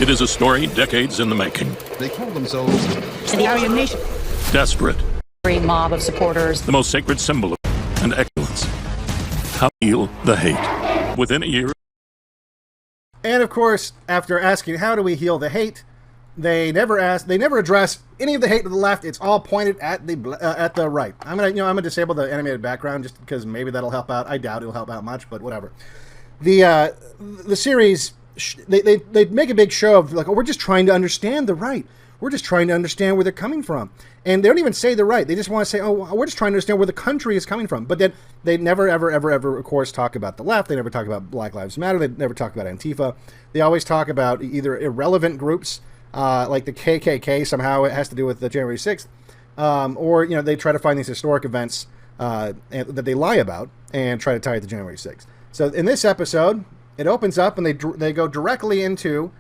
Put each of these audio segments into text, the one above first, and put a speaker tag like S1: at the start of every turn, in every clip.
S1: It is a story decades in the making.
S2: They call themselves
S3: the Aryan nation.
S1: Desperate.
S3: A mob of supporters.
S1: The most sacred symbol of and excellence. How to heal the hate. Within a year.
S4: And of course, after asking how do we heal the hate, they never address any of the hate of the left. It's all pointed at the right. I'm gonna disable the animated background just because maybe that'll help out. I doubt it'll help out much, but whatever. The series, they make a big show of like, oh, we're just trying to understand the right. We're just trying to understand where they're coming from. And they don't even say the right. They just want to say, oh, we're just trying to understand where the country is coming from. But then they never, ever, ever, ever, of course, talk about the left. They never talk about Black Lives Matter. They never talk about Antifa. They always talk about either irrelevant groups, like the KKK, somehow it has to do with the January 6th, or, they try to find these historic events that they lie about and try to tie it to January 6th. So in this episode, it opens up and they go directly into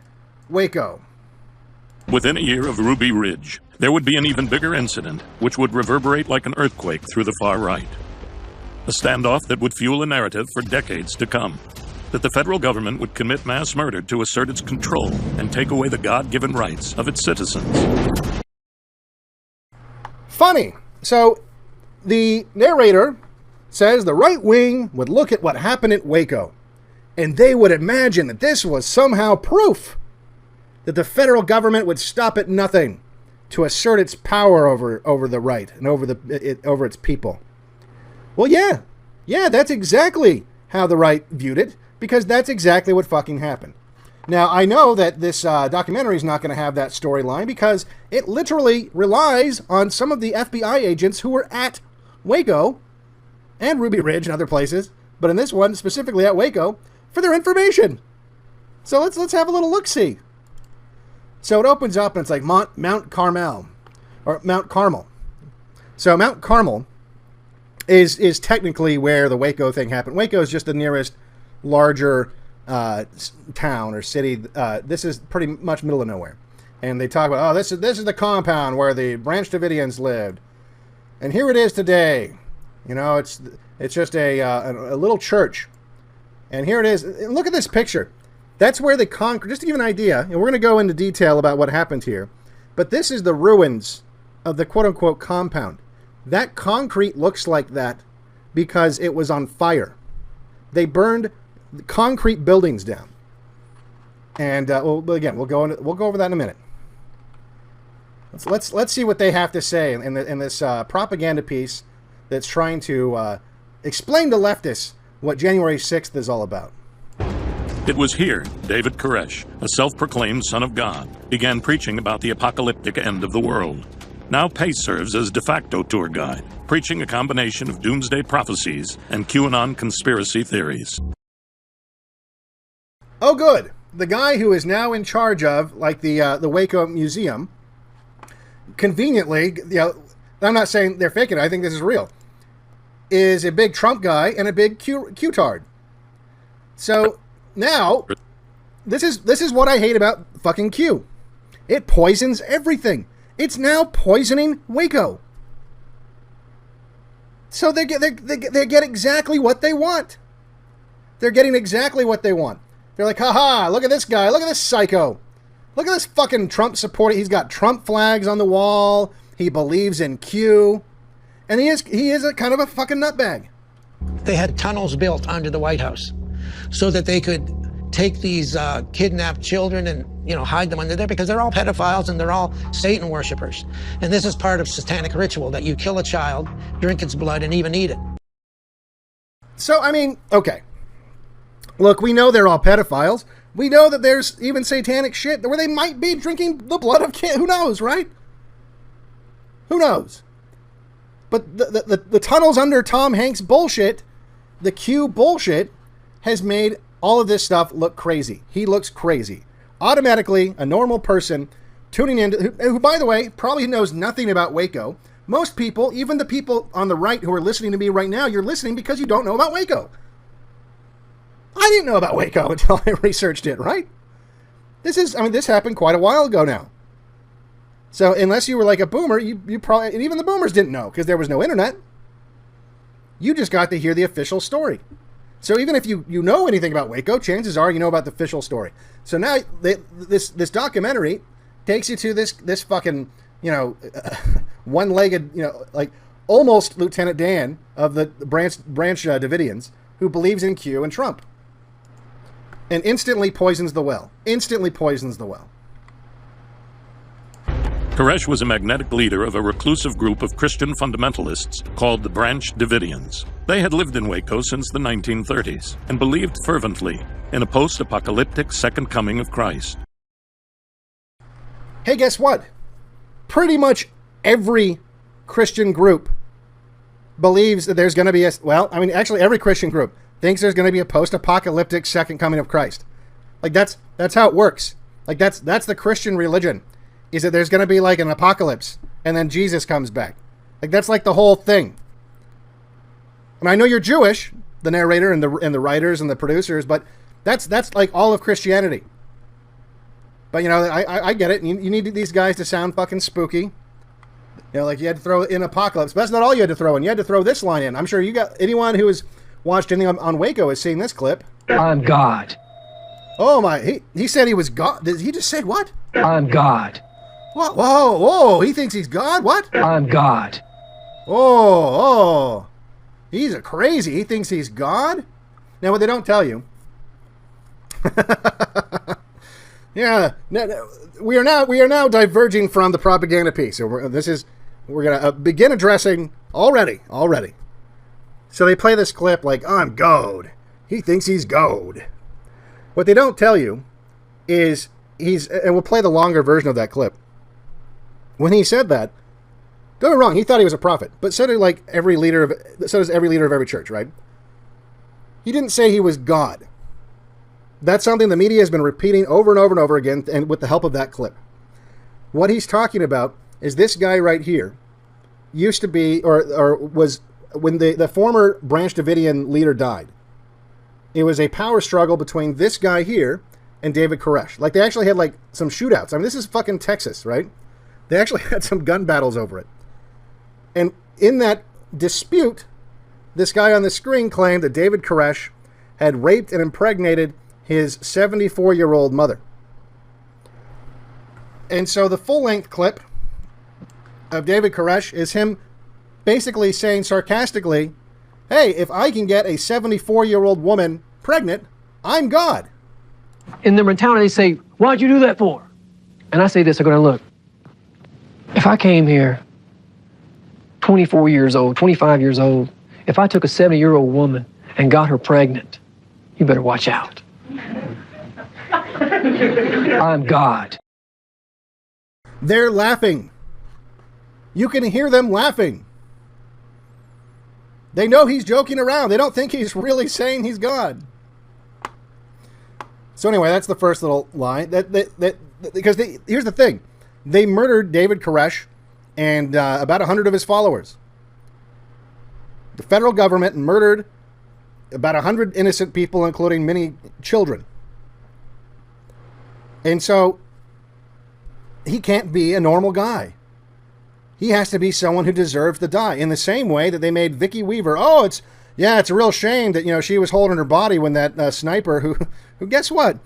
S4: Waco.
S1: Within a year of Ruby Ridge, there would be an even bigger incident, which would reverberate like an earthquake through the far right. A standoff that would fuel a narrative for decades to come. That the federal government would commit mass murder to assert its control and take away the God-given rights of its citizens.
S4: Funny. So, the narrator says the right wing would look at what happened at Waco, and they would imagine that this was somehow proof that the federal government would stop at nothing to assert its power over the right and over its people. Well, yeah, that's exactly how the right viewed it, because that's exactly what fucking happened. Now, I know that this documentary is not going to have that storyline because it literally relies on some of the FBI agents who were at Waco and Ruby Ridge and other places, but in this one, specifically at Waco, for their information. So let's have a little look-see. So it opens up and it's like Mount Carmel, or Mount Carmel. So Mount Carmel is technically where the Waco thing happened. Waco is just the nearest larger town or city. This is pretty much middle of nowhere. And they talk about, this is the compound where the Branch Davidians lived. And here it is today. It's just a little church. And here it is. Look at this picture. That's where the concrete, just to give an idea, and we're going to go into detail about what happened here, but this is the ruins of the quote-unquote compound. That concrete looks like that because it was on fire. They burned concrete buildings down. And, again, we'll go over that in a minute. Let's see what they have to say in this propaganda piece that's trying to explain to leftists what January 6th is all about.
S1: It was here David Koresh, a self-proclaimed son of God, began preaching about the apocalyptic end of the world. Now Pace serves as de facto tour guide, preaching a combination of doomsday prophecies and QAnon conspiracy theories.
S4: Oh, good. The guy who is now in charge of, like, the Waco Museum, conveniently, I'm not saying they're faking it, I think this is real, is a big Trump guy and a big Q-tard. So now, this is what I hate about fucking Q. It poisons everything. It's now poisoning Waco. So they get exactly what they want. They're getting exactly what they want. They're like, haha, look at this guy, look at this psycho. Look at this fucking Trump supporter. He's got Trump flags on the wall. He believes in Q. And he is a kind of a fucking nutbag.
S5: They had tunnels built under the White House so that they could take these kidnapped children and, hide them under there because they're all pedophiles and they're all Satan worshipers. And this is part of satanic ritual that you kill a child, drink its blood, and even eat it.
S4: So, okay. Look, we know they're all pedophiles. We know that there's even satanic shit where they might be drinking the blood of kids. Who knows, right? Who knows? But the tunnels under Tom Hanks bullshit, the Q bullshit, has made all of this stuff look crazy. He looks crazy. Automatically, a normal person tuning in, who, by the way, probably knows nothing about Waco. Most people, even the people on the right who are listening to me right now, you're listening because you don't know about Waco. I didn't know about Waco until I researched it, right? This happened quite a while ago now. So unless you were like a boomer, you probably, and even the boomers didn't know because there was no internet. You just got to hear the official story. So even if you know anything about Waco, chances are you know about the official story. So now this documentary takes you to this fucking, one-legged, like almost Lieutenant Dan of the Branch Davidians, who believes in Q and Trump. And instantly poisons the well.
S1: Koresh was a magnetic leader of a reclusive group of Christian fundamentalists called the Branch Davidians. They had lived in Waco since the 1930s and believed fervently in a post-apocalyptic second coming of Christ.
S4: Hey, guess what? Pretty much every Christian group believes that there's going to be actually every Christian group thinks there's going to be a post-apocalyptic second coming of Christ. Like that's how it works. Like that's the Christian religion, is that there's going to be like an apocalypse and then Jesus comes back. Like that's like the whole thing. And I know you're Jewish, the narrator and the writers and the producers, but that's like all of Christianity. But I get it. You need these guys to sound fucking spooky. Like you had to throw in apocalypse. But that's not all you had to throw in. You had to throw this line in. I'm sure you got anyone who has watched anything on Waco has seen this clip.
S2: I'm God.
S4: Oh my! He said he was God. He just said what?
S2: I'm God.
S4: What? Whoa! He thinks he's God. What?
S2: I'm God.
S4: Oh! He's a crazy. He thinks he's God. Now, what they don't tell you. Yeah, we are now diverging from the propaganda piece. So we're gonna begin addressing already. So they play this clip like, I'm God. He thinks he's God. What they don't tell you is and we'll play the longer version of that clip. When he said that, don't get me wrong, he thought he was a prophet, but so does every leader of every church, right? He didn't say he was God. That's something the media has been repeating over and over and over again, and with the help of that clip. What he's talking about is this guy right here used to be, or was, when the former Branch Davidian leader died, it was a power struggle between this guy here and David Koresh. Like, they actually had, some shootouts. I mean, this is fucking Texas, right? They actually had some gun battles over it. And in that dispute, this guy on the screen claimed that David Koresh had raped and impregnated his 74-year-old mother. And so the full-length clip of David Koresh is him basically saying sarcastically, hey, if I can get a 74-year-old woman pregnant, I'm God.
S2: In their mentality, they say, why'd you do that for? And I say this, I'm going to look. If I came here 24 years old, 25 years old, if I took a 70-year-old woman and got her pregnant, you better watch out. I'm God.
S4: They're laughing. You can hear them laughing. They know he's joking around. They don't think he's really saying he's God. So anyway, that's the first little line. Because here's the thing. They murdered David Koresh and about 100 of his followers. The federal government murdered about 100 innocent people, including many children. And so he can't be a normal guy. He has to be someone who deserves to die. In the same way that they made Vicki Weaver. Oh, it's a real shame that she was holding her body when that sniper who guess what?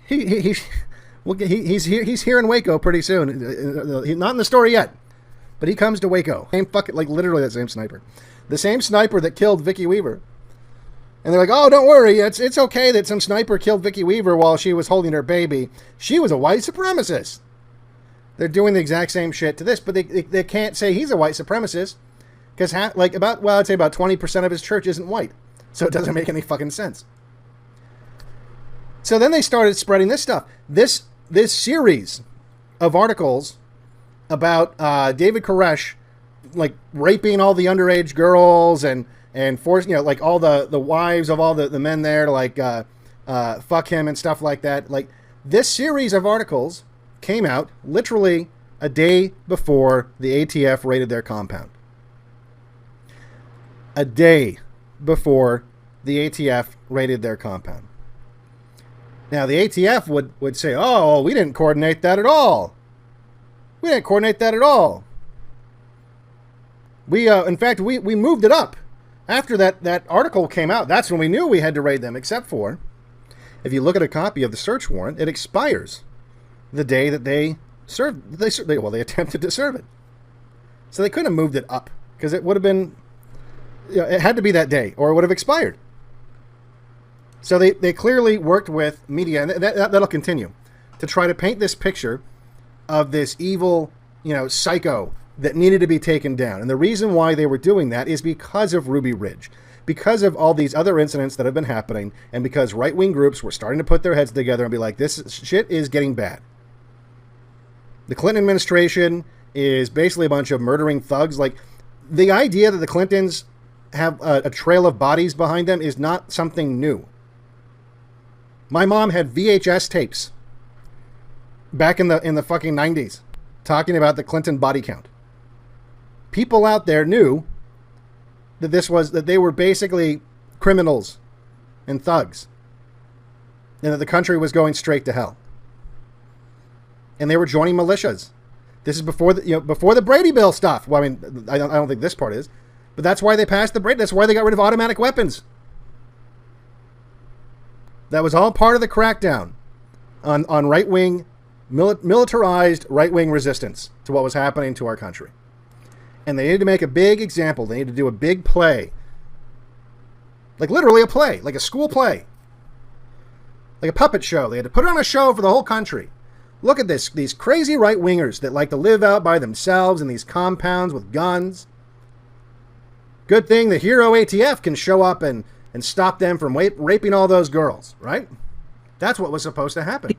S4: He's here in Waco pretty soon. He's not in the story yet, but he comes to Waco. Same fucking literally that same sniper, the same sniper that killed Vicki Weaver. And they're like, oh, don't worry, it's okay that some sniper killed Vicki Weaver while she was holding her baby. She was a white supremacist. They're doing the exact same shit to this, but they can't say he's a white supremacist because I'd say about 20% of his church isn't white, so it doesn't make any fucking sense. So then they started spreading this stuff. This series of articles about David Koresh, raping all the underage girls and forcing, all the wives of all the men there to fuck him and stuff like that. This series of articles came out literally a day before the ATF raided their compound. A day before the ATF raided their compound. Now, the ATF would say, oh, we didn't coordinate that at all. We in fact, we moved it up after that article came out, that's when we knew we had to raid them, except for, if you look at a copy of the search warrant, it expires the day that they attempted to serve it. So they couldn't have moved it up, because it would have been, it had to be that day, or it would have expired. So they clearly worked with media, and that'll continue, to try to paint this picture of this evil, psycho that needed to be taken down. And the reason why they were doing that is because of Ruby Ridge, because of all these other incidents that have been happening, and because right-wing groups were starting to put their heads together and be like, this shit is getting bad. The Clinton administration is basically a bunch of murdering thugs. Like, the idea that the Clintons have a trail of bodies behind them is not something new. My mom had VHS tapes back in the fucking 90s talking about the Clinton body count. People out there knew that they were basically criminals and thugs, and that the country was going straight to hell. And they were joining militias. This is before the Brady Bill stuff. Well, I mean, I don't think this part is, but that's why they passed the Brady. That's why they got rid of automatic weapons. That was all part of the crackdown on right-wing, militarized right-wing resistance to what was happening to our country. And they needed to make a big example. They needed to do a big play. Like literally a play, like a school play. Like a puppet show. They had to put it on a show for the whole country. Look at this, these crazy right-wingers that like to live out by themselves in these compounds with guns. Good thing the hero ATF can show up and stop them from raping all those girls, right? That's what was supposed to happen.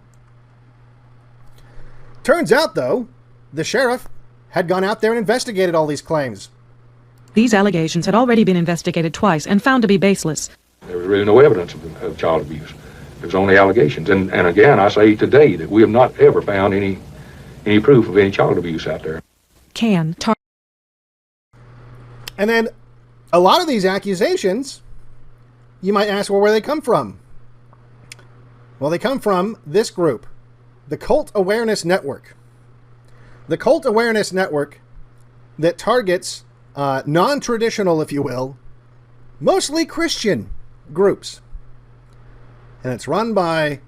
S4: Turns out, though, the sheriff had gone out there and investigated all these claims.
S6: These allegations had already been investigated twice and found to be baseless.
S7: There was really no evidence of child abuse. It was only allegations. And again, I say today that we have not ever found any proof of any child abuse out there.
S6: And
S4: then a lot of these accusations, you might ask, well, where they come from? Well, they come from this group, the Cult Awareness Network. The Cult Awareness Network that targets non-traditional, if you will, mostly Christian groups. And it's run by,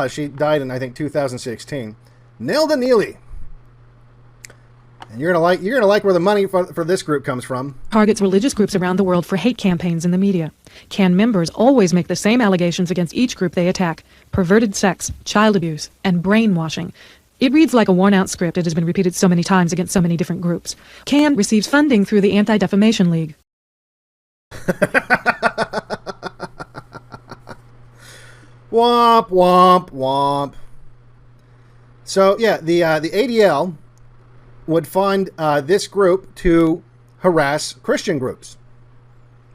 S4: she died in, I think, 2016, Nelda Neely. And you're gonna like where the money for this group comes from.
S6: Targets religious groups around the world for hate campaigns in the media. Can members always make the same allegations against each group they attack? Perverted sex, child abuse, and brainwashing. It reads like a worn-out script. It has been repeated so many times against so many different groups. Can receives funding through the Anti-Defamation League.
S4: Womp, womp, womp. So, yeah, the ADL would fund this group to harass Christian groups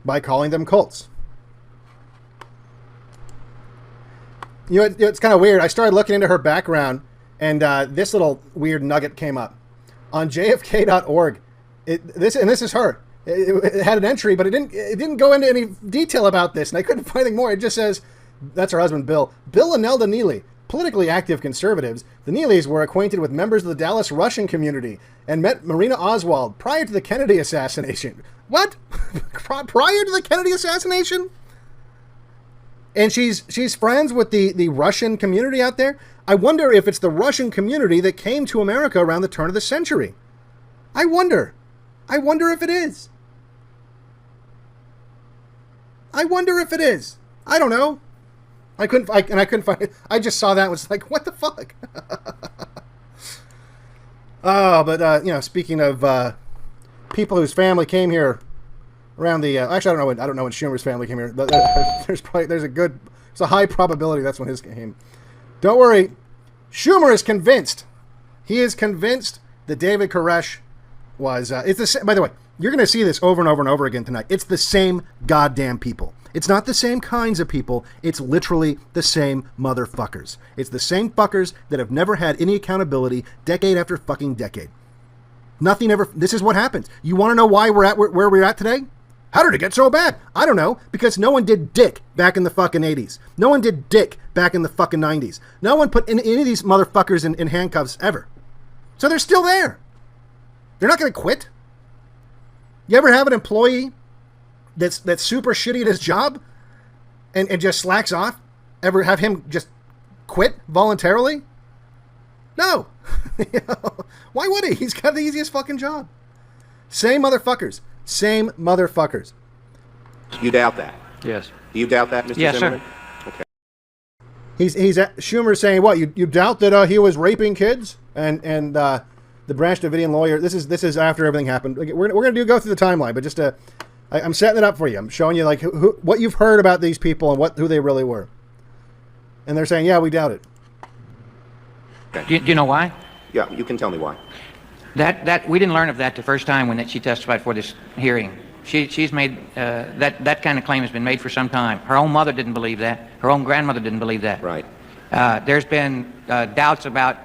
S4: by calling them cults. It's kind of weird. I started looking into her background, and this little weird nugget came up. On jfk.org, this is her. It had an entry, but it didn't go into any detail about this, and I couldn't find anything more. It just says, that's her husband, Bill. Bill and Nelda Neely, politically active conservatives. The Neelys were acquainted with members of the Dallas Russian community and met Marina Oswald prior to the Kennedy assassination. What? Prior to the Kennedy assassination? And she's friends with the Russian community out there? I wonder if it's the Russian community that came to America around the turn of the century. I wonder if it is. I don't know. I couldn't find it. I just saw that and was like, what the fuck? Speaking of people whose family came here around the actually I don't know when Schumer's family came here. There's a high probability that's when his came. Don't worry, Schumer is convinced. He is convinced that David Koresh was. By the way, you're going to see this over and over and over again tonight. It's the same goddamn people. It's not the same kinds of people. It's literally the same motherfuckers. It's the same fuckers that have never had any accountability decade after fucking decade. Nothing ever. This is what happens. You want to know why we're at where we're at today? How did it get so bad? I don't know. Because no one did dick back in the fucking 80s. No one did dick back in the fucking 90s. No one put any of these motherfuckers in handcuffs ever. So they're still there. They're not going to quit. You ever have an employee that's super shitty at his job and just slacks off, ever have him just quit voluntarily? No. You know, why would he? He's got the easiest fucking job. Same motherfuckers. Same motherfuckers.
S8: You doubt that?
S2: Yes.
S8: Do you doubt that, Mr.
S2: Yes,
S8: Zimmerman?
S2: sir.
S8: Okay.
S4: He's Schumer's saying what? You doubt that he was raping kids? And the Branch Davidian lawyer. This is after everything happened. We're gonna go through the timeline, but just I'm setting it up for you. I'm showing you like what you've heard about these people and who they really were. And they're saying, yeah, we doubt it.
S8: Okay.
S3: Do you know why?
S8: Yeah, you can tell me why.
S3: That we didn't learn of that the first time when she testified for this hearing. She's made that kind of claim has been made for some time. Her own mother didn't believe that. Her own grandmother didn't believe that.
S8: Right.
S3: There's been doubts about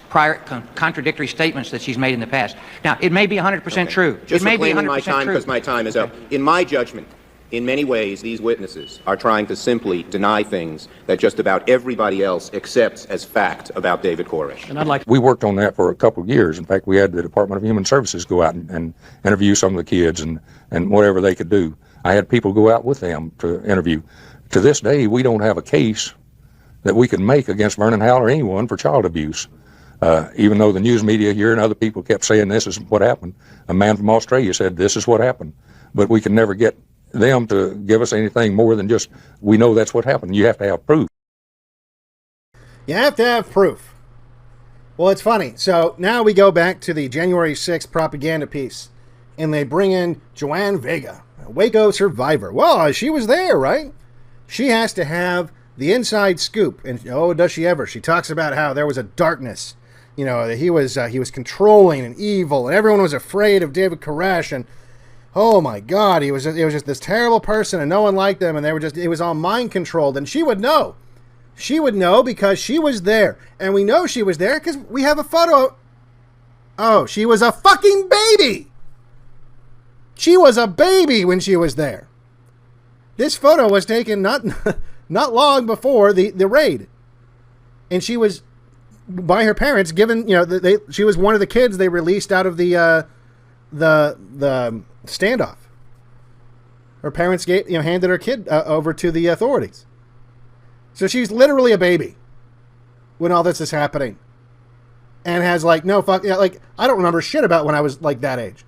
S3: prior contradictory statements that she's made in the past. Now, it may be 100% true.
S8: Just
S3: it may be
S8: reclaiming
S3: 100%
S8: my time
S3: true.
S8: because my time is up. In my judgment, in many ways, these witnesses are trying to simply deny things that just about everybody else accepts as fact about David Koresh.
S2: And I'd like
S7: We worked on that for a couple of years. In fact, we had the Department of Human Services go out and interview some of the kids and whatever they could do. I had people go out with them to interview. To this day, we don't have a case that we can make against Vernon Howell or anyone for child abuse. Even though the news media here and other people kept saying this is what happened. A man from Australia said this is what happened. But we can never get them to give us anything more than just, we know that's what happened. You have to have proof.
S4: You have to have proof. Well, it's funny. So now we go back to the January 6th propaganda piece, and they bring in Joanne Vega, a Waco survivor. Well, she was there, right? She has to have the inside scoop. And oh, does she ever? She talks about how there was a darkness. You know, that he was controlling and evil, and everyone was afraid of David Koresh, and oh my God, he was just this terrible person, and no one liked him, and it was all mind controlled. And she would know. She would know because she was there. And we know she was there because we have a photo. Oh, she was a fucking baby. She was a baby when she was there. This photo was taken not long before the raid. And she was, by her parents, given, you know, she was one of the kids they released out of the standoff. Her parents handed her kid over to the authorities. So she's literally a baby when all this is happening, and has like no fuck. You know, like I don't remember shit about when I was like that age.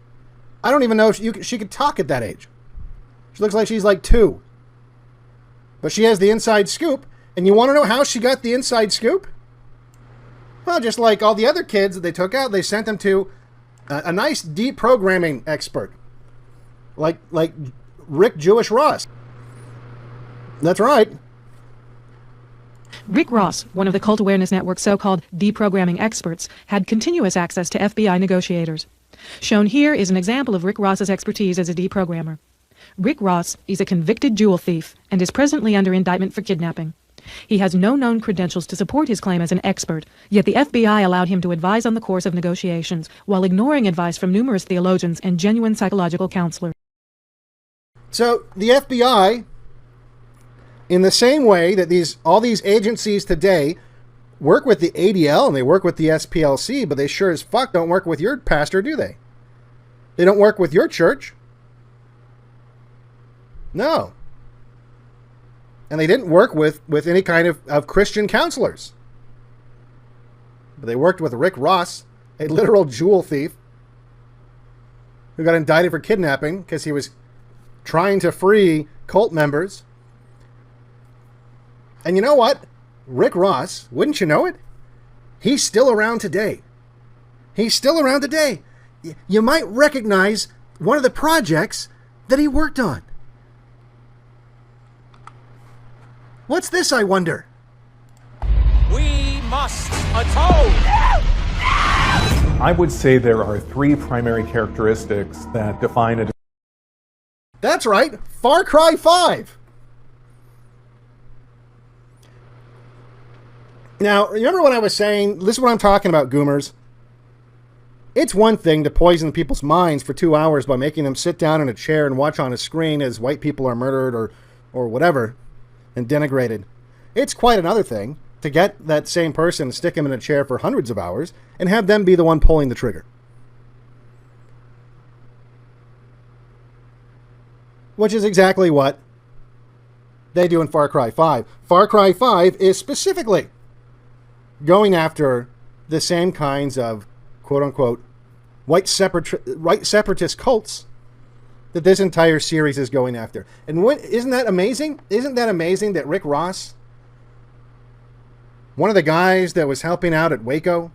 S4: I don't even know if she could talk at that age. She looks like she's like 2, but she has the inside scoop. And you want to know how she got the inside scoop? Well, just like all the other kids that they took out, they sent them to a nice deprogramming expert, like Rick Jewish Ross. That's right.
S6: Rick Ross, one of the Cult Awareness Network's so-called deprogramming experts, had continuous access to FBI negotiators. Shown here is an example of Rick Ross's expertise as a deprogrammer. Rick Ross is a convicted jewel thief and is presently under indictment for kidnapping. He has no known credentials to support his claim as an expert, yet the FBI allowed him to advise on the course of negotiations, while ignoring advice from numerous theologians and genuine psychological counselors.
S4: So the FBI, in the same way that all these agencies today work with the ADL and they work with the SPLC, but they sure as fuck don't work with your pastor, do they? They don't work with your church. No. And they didn't work with any kind of Christian counselors. But they worked with Rick Ross, a literal jewel thief, who got indicted for kidnapping because he was trying to free cult members. And you know what? Rick Ross, wouldn't you know it? He's still around today. He's still around today. You might recognize one of the projects that he worked on. What's this, I wonder?
S9: We must atone!
S10: I would say there are 3 primary characteristics that define a...
S4: That's right, Far Cry 5. Now, remember when I was saying, this is what I'm talking about, Goomers. It's one thing to poison people's minds for 2 hours by making them sit down in a chair and watch on a screen as white people are murdered or whatever, and denigrated. It's quite another thing to get that same person, stick him in a chair for hundreds of hours, and have them be the one pulling the trigger. which is exactly what they do in Far Cry 5. Far Cry 5 is specifically going after the same kinds of quote-unquote white separatist cults that this entire series is going after. And isn't that amazing? Isn't that amazing that Rick Ross, one of the guys that was helping out at Waco,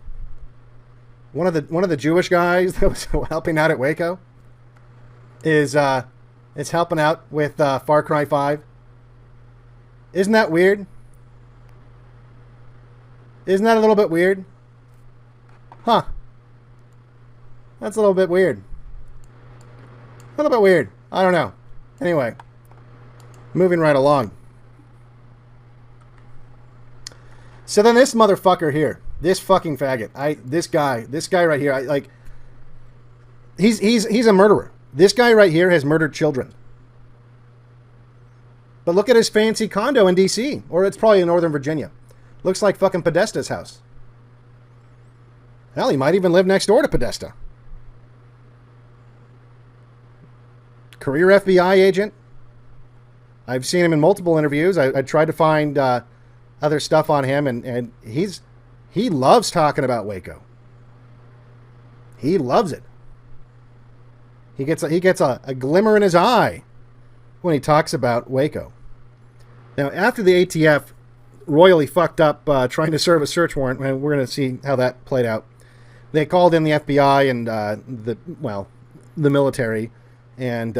S4: one of the Jewish guys that was helping out at Waco, is helping out with Far Cry 5? Isn't that weird? Isn't that a little bit weird? Huh. That's a little bit weird. A little bit weird. I don't know. Anyway, moving right along. So then this motherfucker here, this fucking faggot, this guy right here, he's a murderer. This guy right here has murdered children. But look at his fancy condo in D.C., or it's probably in Northern Virginia. Looks like fucking Podesta's house. Hell, he might even live next door to Podesta. Career FBI agent. I've seen him in multiple interviews. I tried to find other stuff on him, and he loves talking about Waco. He loves it. He gets a glimmer in his eye when he talks about Waco. Now, after the ATF royally fucked up trying to serve a search warrant, and we're going to see how that played out, they called in the FBI and the military, and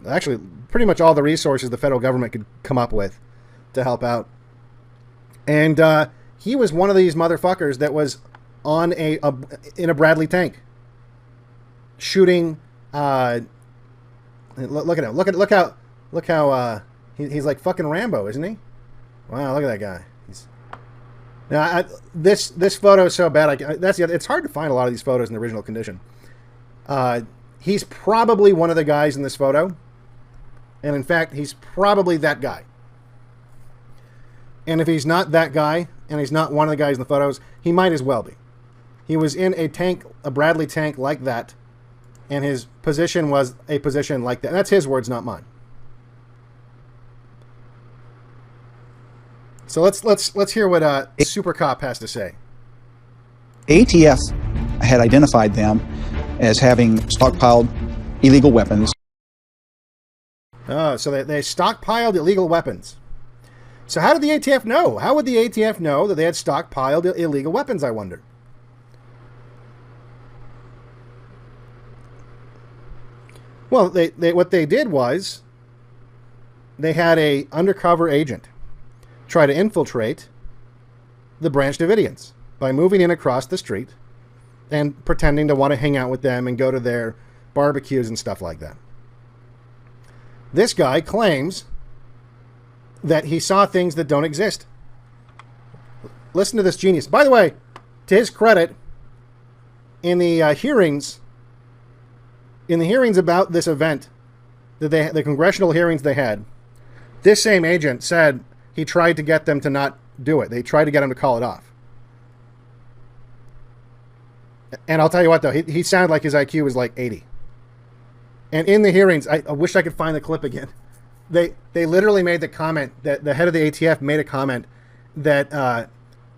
S4: actually pretty much all the resources the federal government could come up with to help out. And he was one of these motherfuckers that was on in a Bradley tank, shooting. Look at him. Look how he's like fucking Rambo, isn't he? Wow, look at that guy. Now this photo is so bad. It's hard to find a lot of these photos in the original condition. He's probably one of the guys in this photo, and in fact, he's probably that guy. And if he's not that guy, and he's not one of the guys in the photos, he might as well be. He was in a tank, a Bradley tank like that, and his position was a position like that. And that's his words, not mine. So let's hear what Super Cop has to say.
S11: ATF had identified them as having stockpiled illegal weapons.
S4: So they stockpiled illegal weapons. So how did the ATF know? How would the ATF know that they had stockpiled illegal weapons, I wonder? Well, what they did was they had a undercover agent try to infiltrate the Branch Davidians by moving in across the street and pretending to want to hang out with them and go to their barbecues and stuff like that. This guy claims that he saw things that don't exist. Listen to this genius. By the way, to his credit, in the hearings about this event, the congressional hearings they had, this same agent said he tried to get them to not do it. They tried to get him to call it off. And I'll tell you what, though, he sounded like his IQ was like 80. And in the hearings, I wish I could find the clip again. They literally made the comment that the head of the ATF made a comment that I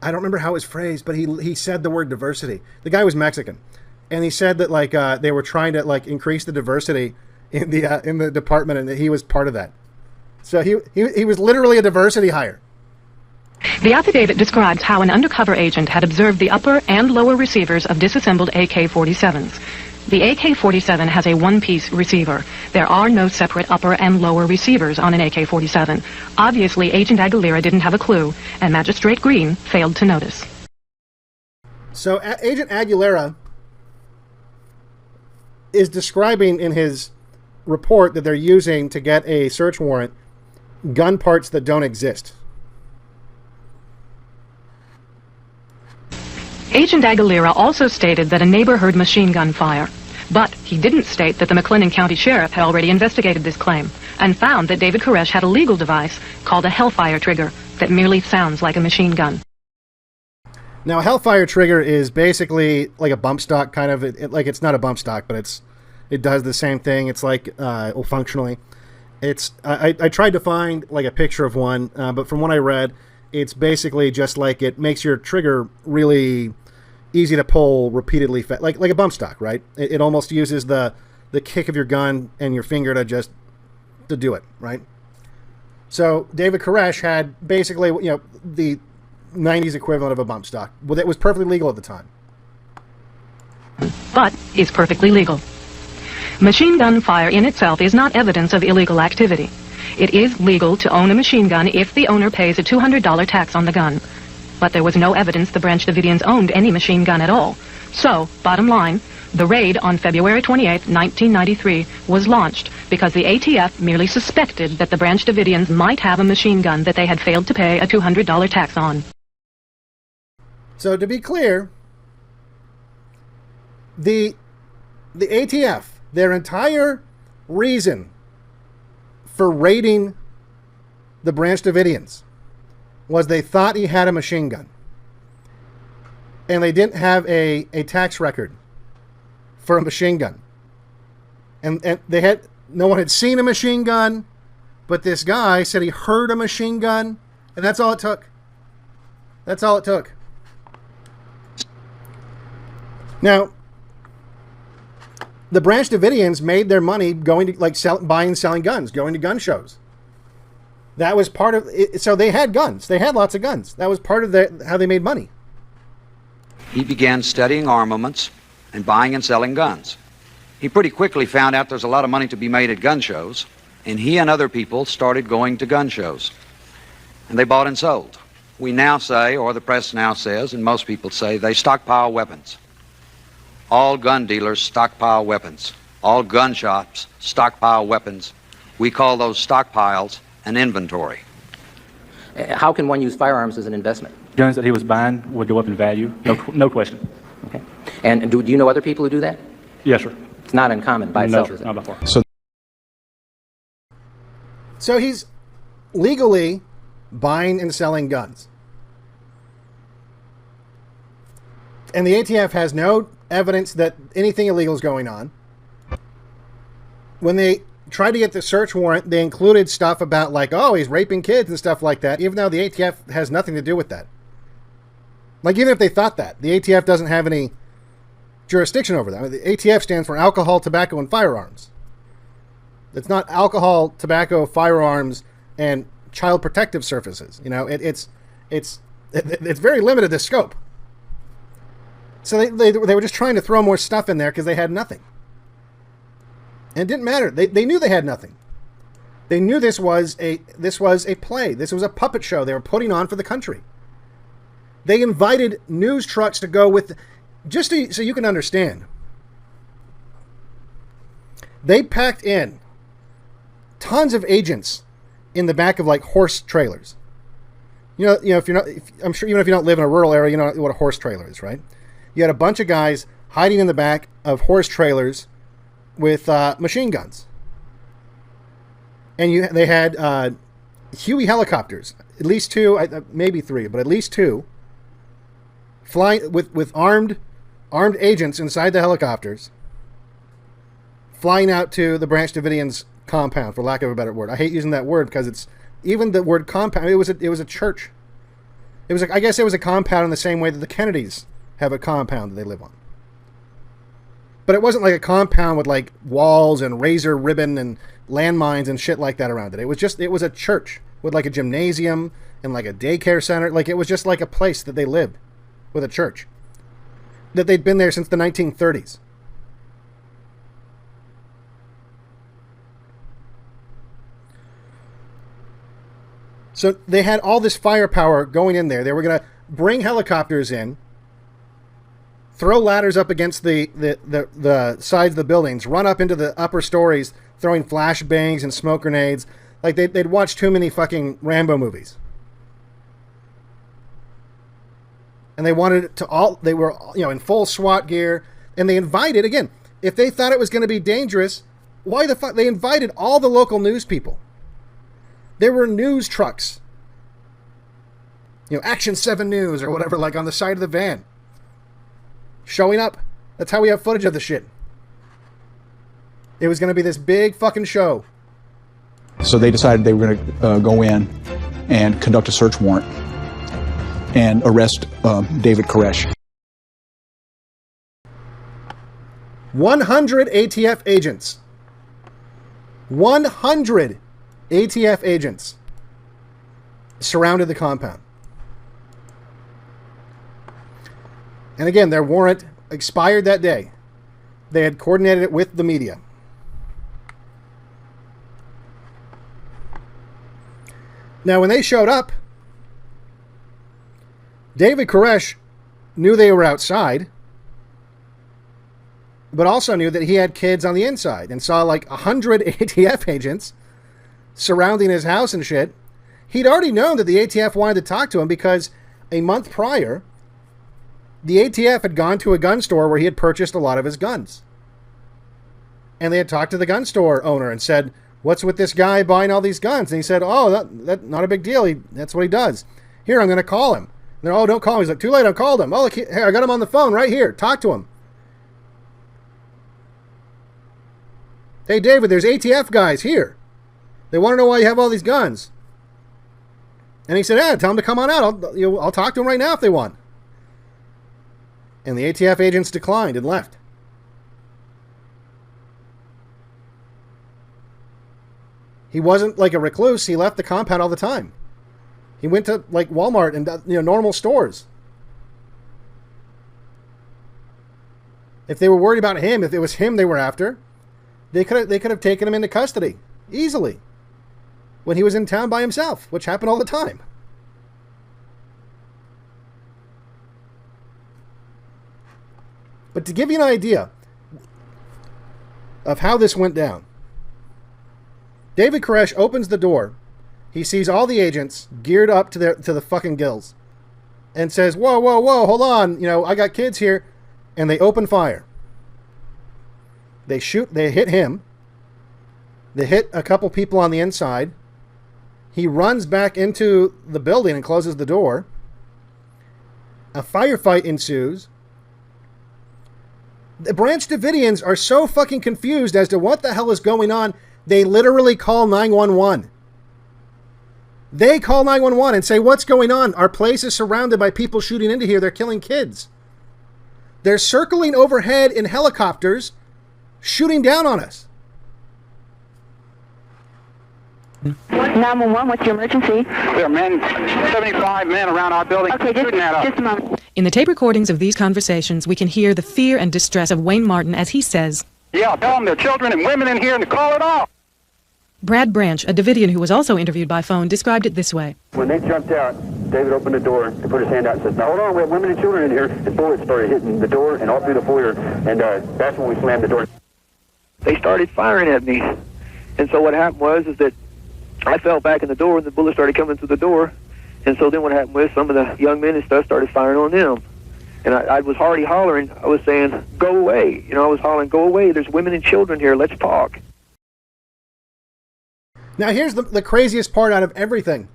S4: don't remember how it was phrased, but he said the word diversity. The guy was Mexican, and he said that they were trying to increase the diversity in the department, and that he was part of that. So he was literally a diversity hire.
S12: The affidavit describes how an undercover agent had observed the upper and lower receivers of disassembled AK-47s. The AK-47 has a one-piece receiver. There are no separate upper and lower receivers on an AK-47. Obviously, Agent Aguilera didn't have a clue, and Magistrate Green failed to notice.
S4: So Agent Aguilera is describing in his report that they're using to get a search warrant gun parts that don't exist.
S12: Agent Aguilera also stated that a neighbor heard machine gun fire, but he didn't state that the McLennan County Sheriff had already investigated this claim and found that David Koresh had a legal device called a Hellfire trigger that merely sounds like a machine gun.
S4: Now, a Hellfire trigger is basically like a bump stock kind of, it's not a bump stock, but it does the same thing. It's like, functionally. I tried to find like a picture of one, but from what I read, it's basically just like it makes your trigger really easy to pull repeatedly, like a bump stock, right? It almost uses the kick of your gun and your finger to do it, right? So David Koresh had basically, the 90s equivalent of a bump stock. Well, that was perfectly legal at the time.
S12: But is perfectly legal. Machine gun fire in itself is not evidence of illegal activity. It is legal to own a machine gun if the owner pays a $200 tax on the gun. But there was no evidence the Branch Davidians owned any machine gun at all. So, bottom line, the raid on February 28, 1993 was launched because the ATF merely suspected that the Branch Davidians might have a machine gun that they had failed to pay a $200 tax on.
S4: So to be clear, the ATF, their entire reason for raiding the Branch Davidians was they thought he had a machine gun. And they didn't have a tax record for a machine gun. And no one had seen a machine gun, but this guy said he heard a machine gun, and that's all it took. That's all it took. Now, the Branch Davidians made their money going to buying and selling guns, going to gun shows. That was part of it. So they had guns. They had lots of guns. That was part of how they made money.
S13: He began studying armaments and buying and selling guns. He pretty quickly found out there's a lot of money to be made at gun shows, and he and other people started going to gun shows. And they bought and sold. We now say, or the press now says, and most people say, they stockpile weapons. All gun dealers stockpile weapons. All gun shops stockpile weapons. We call those stockpiles an inventory.
S14: How can one use firearms as an investment?
S15: Guns that he was buying would go up in value, no question.
S14: Okay. And do you know other people who do that?
S15: Yes, sir.
S14: It's not uncommon by itself, is it?
S15: Not by far.
S4: So he's legally buying and selling guns. And the ATF has no evidence that anything illegal is going on. When they tried to get the search warrant, they included stuff about he's raping kids and stuff like that, even though the ATF has nothing to do with that. Even if they thought that, the ATF doesn't have any jurisdiction over that. The ATF stands for Alcohol, Tobacco, and Firearms. It's not alcohol, tobacco, firearms, and child protective services. It's very limited, the scope. So they were just trying to throw more stuff in there because they had nothing. And it didn't matter. They knew they had nothing. They knew this was a play. This was a puppet show they were putting on for the country. They invited news trucks to go with, so you can understand. They packed in tons of agents in the back of horse I'm sure even if you don't live in a rural area, you know what a horse trailer is, right? You had a bunch of guys hiding in the back of horse trailers with machine guns. And they had Huey helicopters, at least two, maybe three, but at least two, flying with armed agents inside the helicopters, flying out to the Branch Davidians' compound, for lack of a better word. I hate using that word because it's even the word compound. It was a church. I guess it was a compound in the same way that the Kennedys have a compound that they live on. But it wasn't like a compound with walls and razor ribbon and landmines and shit like that around it. It was a church with a gymnasium and a daycare center. It was just a place that they lived with a church. That they'd been there since the 1930s. So they had all this firepower going in there. They were going to bring helicopters in, throw ladders up against the sides of the buildings, run up into the upper stories, throwing flashbangs and smoke grenades. They'd watched too many fucking Rambo movies. And they wanted it to they were, in full SWAT gear. And they invited, again, if they thought it was going to be dangerous, why the fuck? They invited all the local news people. There were news trucks. Action 7 News or whatever, on the side of the van. Showing up. That's how we have footage of the shit. It was going to be this big fucking show.
S11: So they decided they were going to go in and conduct a search warrant and arrest David Koresh.
S4: 100 ATF agents. 100 ATF agents surrounded the compound. And again, their warrant expired that day. They had coordinated it with the media. Now, when they showed up, David Koresh knew they were outside, but also knew that he had kids on the inside, and saw like 100 ATF agents surrounding his house and shit. He'd already known that the ATF wanted to talk to him because a month prior, the ATF had gone to a gun store where he had purchased a lot of his guns. And they had talked to the gun store owner and said, "What's with this guy buying all these guns?" And he said, "Oh, that's not a big deal. That's what he does. Here, I'm going to call him." And they're, "Oh, don't call him." He's like, "Too late, I called him. Oh, look, here, I got him on the phone right here. Talk to him." "Hey, David, there's ATF guys here. They want to know why you have all these guns." And he said, "Yeah, tell them to come on out. I'll talk to them right now if they want." And the ATF agents declined and left. He wasn't like a recluse. He left the compound all the time. He went to like Walmart and normal stores. If they were worried about him, if it was him they were after, they could have taken him into custody easily when he was in town by himself, which happened all the time. But to give you an idea of how this went down, David Koresh opens the door. He sees all the agents geared up to the fucking gills and says, "Whoa, whoa, whoa, hold on. I got kids here." And they open fire. They shoot, they hit him. They hit a couple people on the inside. He runs back into the building and closes the door. A firefight ensues. The Branch Davidians are so fucking confused as to what the hell is going on. They literally call 911. They call 911 and say, "What's going on? Our place is surrounded by people shooting into here. They're killing kids. They're circling overhead in helicopters, shooting down on us."
S16: 911, what's your emergency?
S17: There are 75 men around our building.
S16: Okay, just a moment.
S6: In the tape recordings of these conversations, we can hear the fear and distress of Wayne Martin as he says,
S17: "Yeah, tell them there are children and women in here and to call it off."
S6: Brad Branch, a Davidian who was also interviewed by phone, described it this way.
S18: When they jumped out, David opened the door and put his hand out and said, "Now hold on, we have women and children in here." And bullets started hitting the door and all through the foyer, and that's when we slammed the door.
S19: They started firing at me, and so what happened was that I fell back in the door and the bullets started coming through the door, and so then what happened was some of the young men and stuff started firing on them. And I was already hollering. I was saying, "Go away." I was hollering, "Go away. There's women and children here. Let's talk."
S4: Now here's the craziest part out of everything.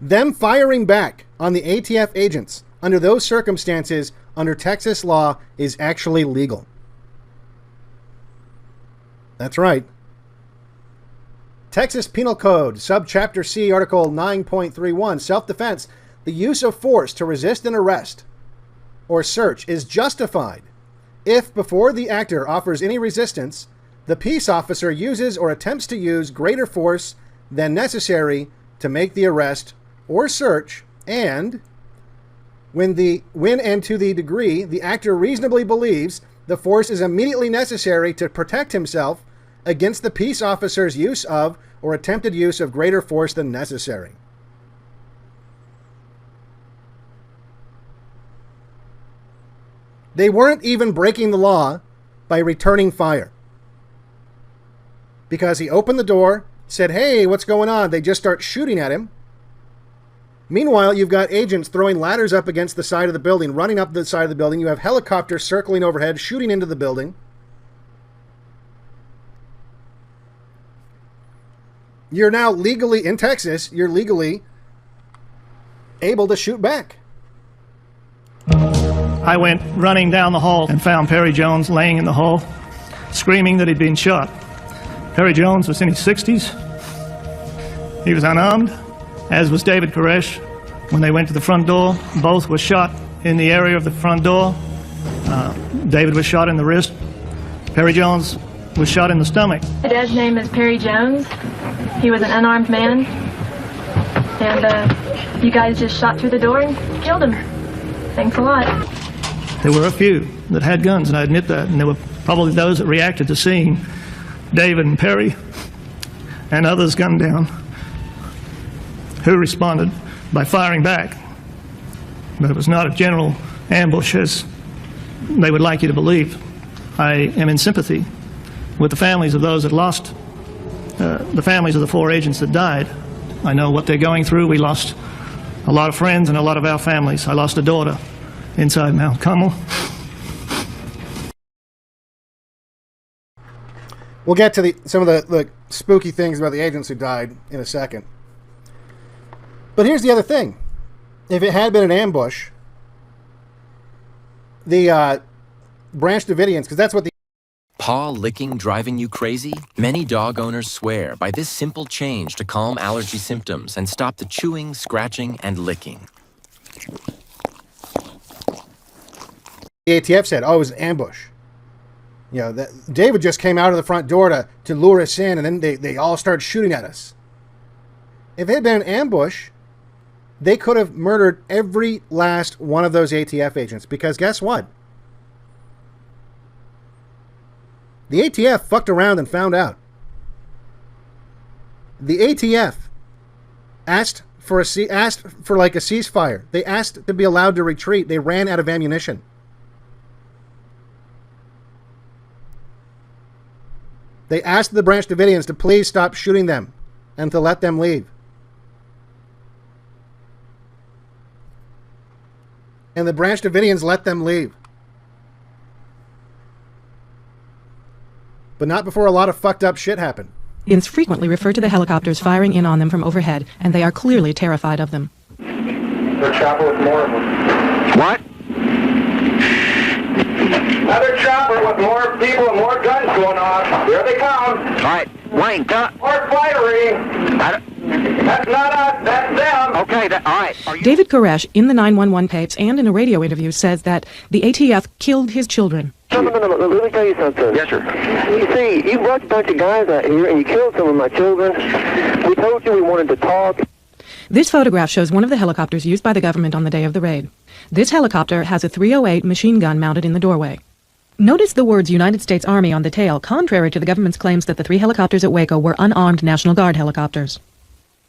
S4: Them firing back on the ATF agents under those circumstances, under Texas law, is actually legal. That's right. Texas Penal Code, Subchapter C, Article 9.31, self-defense. The use of force to resist an arrest or search is justified if, before the actor offers any resistance, the peace officer uses or attempts to use greater force than necessary to make the arrest or search, and when and to the degree the actor reasonably believes the force is immediately necessary to protect himself against the peace officer's use of or attempted use of greater force than necessary. They weren't even breaking the law by returning fire. Because he opened the door, said, "Hey, what's going on?" They just start shooting at him. Meanwhile, you've got agents throwing ladders up against the side of the building, running up the side of the building. You have helicopters circling overhead, shooting into the building. You're now legally, in Texas, you're legally able to shoot back.
S20: I went running down the hall and found Perry Jones laying in the hall. screaming that he'd been shot. Perry Jones was in his 60s. He was unarmed, as was David Koresh. When they went to the front door, both were shot in the area of the front door. David was shot in the wrist. Perry Jones was shot in the stomach.
S21: My dad's name is Perry Jones. He was an unarmed man. And you guys just shot through the door and killed him. Thanks a lot.
S20: There were a few that had guns, and I admit that. And there were probably those that reacted to seeing David and Perry and others gunned down, who responded by firing back. But it was not a general ambush as they would like you to believe. I am in sympathy with the families of those that lost, the families of the 4 agents that died. I know what they're going through. We lost a lot of friends and a lot of our families. I lost a daughter inside Mount Carmel.
S4: We'll get to some of the spooky things about the agents who died in a second. But here's the other thing. If it had been an ambush, the Branch Davidians, because that's what the...
S22: Paw licking driving you crazy? Many dog owners swear by this simple change to calm allergy symptoms and stop the chewing, scratching, and licking.
S4: The ATF said, oh, it was an ambush. You know, David just came out of the front door to lure us in, and then they all started shooting at us. If it had been an ambush, they could have murdered every last one of those ATF agents, because guess what? The ATF fucked around and found out. The ATF asked for a ceasefire. They asked to be allowed to retreat. They ran out of ammunition. They asked the Branch Davidians to please stop shooting them and to let them leave. And the Branch Davidians let them leave. But not before a lot of fucked up shit happened.
S6: Indians frequently refer to the helicopters firing in on them from overhead, and they are clearly terrified of them.
S17: Another chopper with more of them. What? Another chopper with more people and more guns going off. Here they come. All right, Wayne, more firing. That's not us, that's them. Okay, all right.
S6: David Koresh, in the 911 tapes and in a radio interview, says that the ATF killed his children.
S19: No, let me tell you something.
S17: Yes, sir.
S19: You see, you brought a bunch of guys out here and you killed some of my children. We told you we wanted to talk.
S6: This photograph shows one of the helicopters used by the government on the day of the raid. This helicopter has a .308 machine gun mounted in the doorway. Notice the words United States Army on the tail, contrary to the government's claims that the 3 helicopters at Waco were unarmed National Guard helicopters.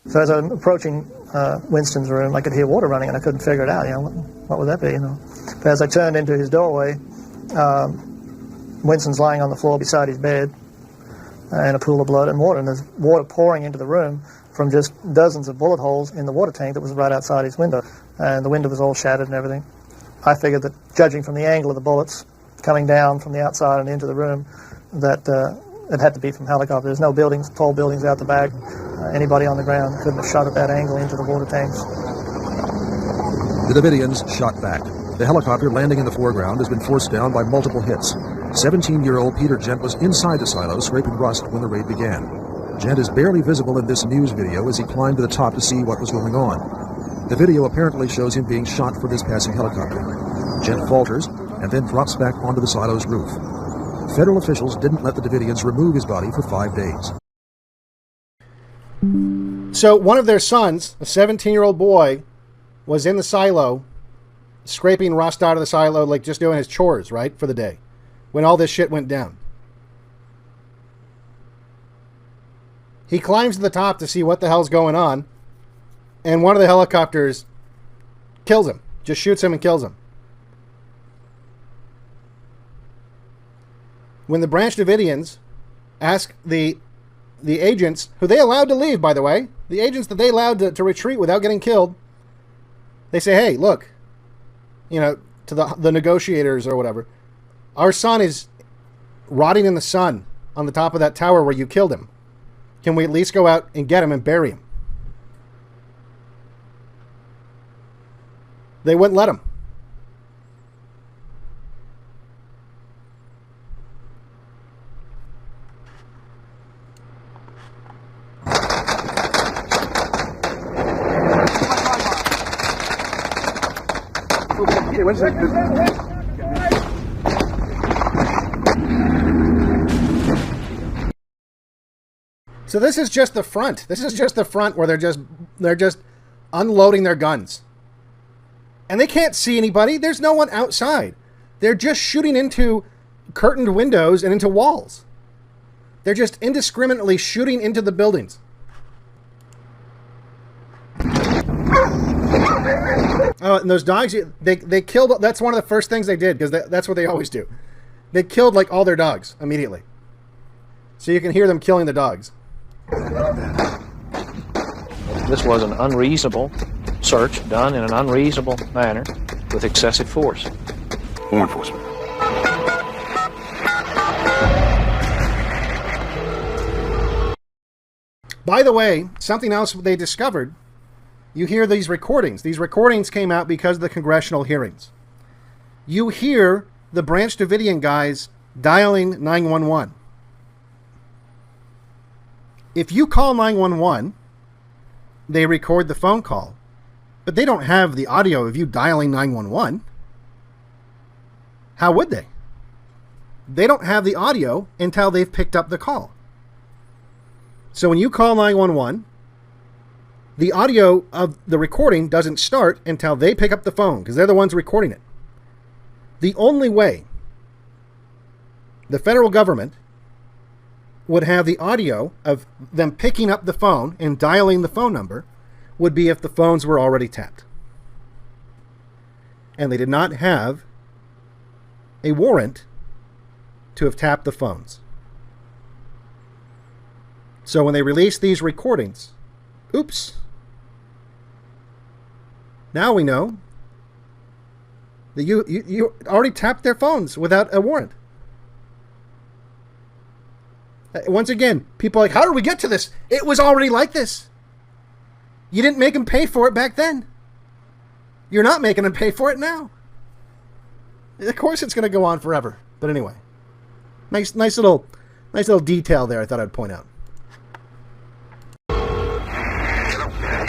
S23: So as I'm approaching Winston's room, I could hear water running, and I couldn't figure it out. What would that be? But as I turned into his doorway, Winston's lying on the floor beside his bed, in a pool of blood and water, and there's water pouring into the room from just dozens of bullet holes in the water tank that was right outside his window, and the window was all shattered and everything. I figured that, judging from the angle of the bullets coming down from the outside and into the room, that it had to be from helicopter. There's no buildings, tall buildings out the back. Anybody on the ground couldn't have shot at that angle into the water tanks.
S24: The Davidians shot back. The helicopter landing in the foreground has been forced down by multiple hits. 17-year-old Peter Gent was inside the silo scraping rust when the raid began. Gent is barely visible in this news video as he climbed to the top to see what was going on. The video apparently shows him being shot from this passing helicopter. Gent falters and then drops back onto the silo's roof. Federal officials didn't let the Davidians remove his body for 5 days.
S4: So one of their sons, a 17-year-old boy, was in the silo, scraping rust out of the silo, like just doing his chores, right, for the day, when all this shit went down. He climbs to the top to see what the hell's going on, and one of the helicopters kills him, just shoots him and kills him. When the Branch Davidians ask the agents, who they allowed to leave, by the way, the agents that they allowed to retreat without getting killed, they say, hey, look, to the negotiators or whatever, our son is rotting in the sun on the top of that tower where you killed him. Can we at least go out and get him and bury him? They wouldn't let him.
S18: Okay, what's that?
S4: So this is just the front. This is just the front where they're just unloading their guns. And they can't see anybody. There's no one outside. They're just shooting into curtained windows and into walls. They're just indiscriminately shooting into the buildings. Oh, and those dogs, they killed, that's one of the first things they did, because that's what they always do. They killed, like, all their dogs immediately. So you can hear them killing the dogs.
S1: This was an unreasonable search done in an unreasonable manner with excessive force.
S18: Law enforcement.
S4: By the way, something else they discovered, you hear these recordings. These recordings came out because of the congressional hearings. You hear the Branch Davidian guys dialing 911. If you call 911, they record the phone call, but they don't have the audio of you dialing 911. How would they? They don't have the audio until they've picked up the call. So when you call 911, the audio of the recording doesn't start until they pick up the phone, because they're the ones recording it. The only way the federal government would have the audio of them picking up the phone and dialing the phone number would be if the phones were already tapped. And they did not have a warrant to have tapped the phones. So when they released these recordings, oops, now we know that you already tapped their phones without a warrant. Once again, people are like, how did we get to this? It was already like this. You didn't make them pay for it back then. You're not making them pay for it now. Of course it's going to go on forever. But anyway, nice little detail there I thought I'd point out.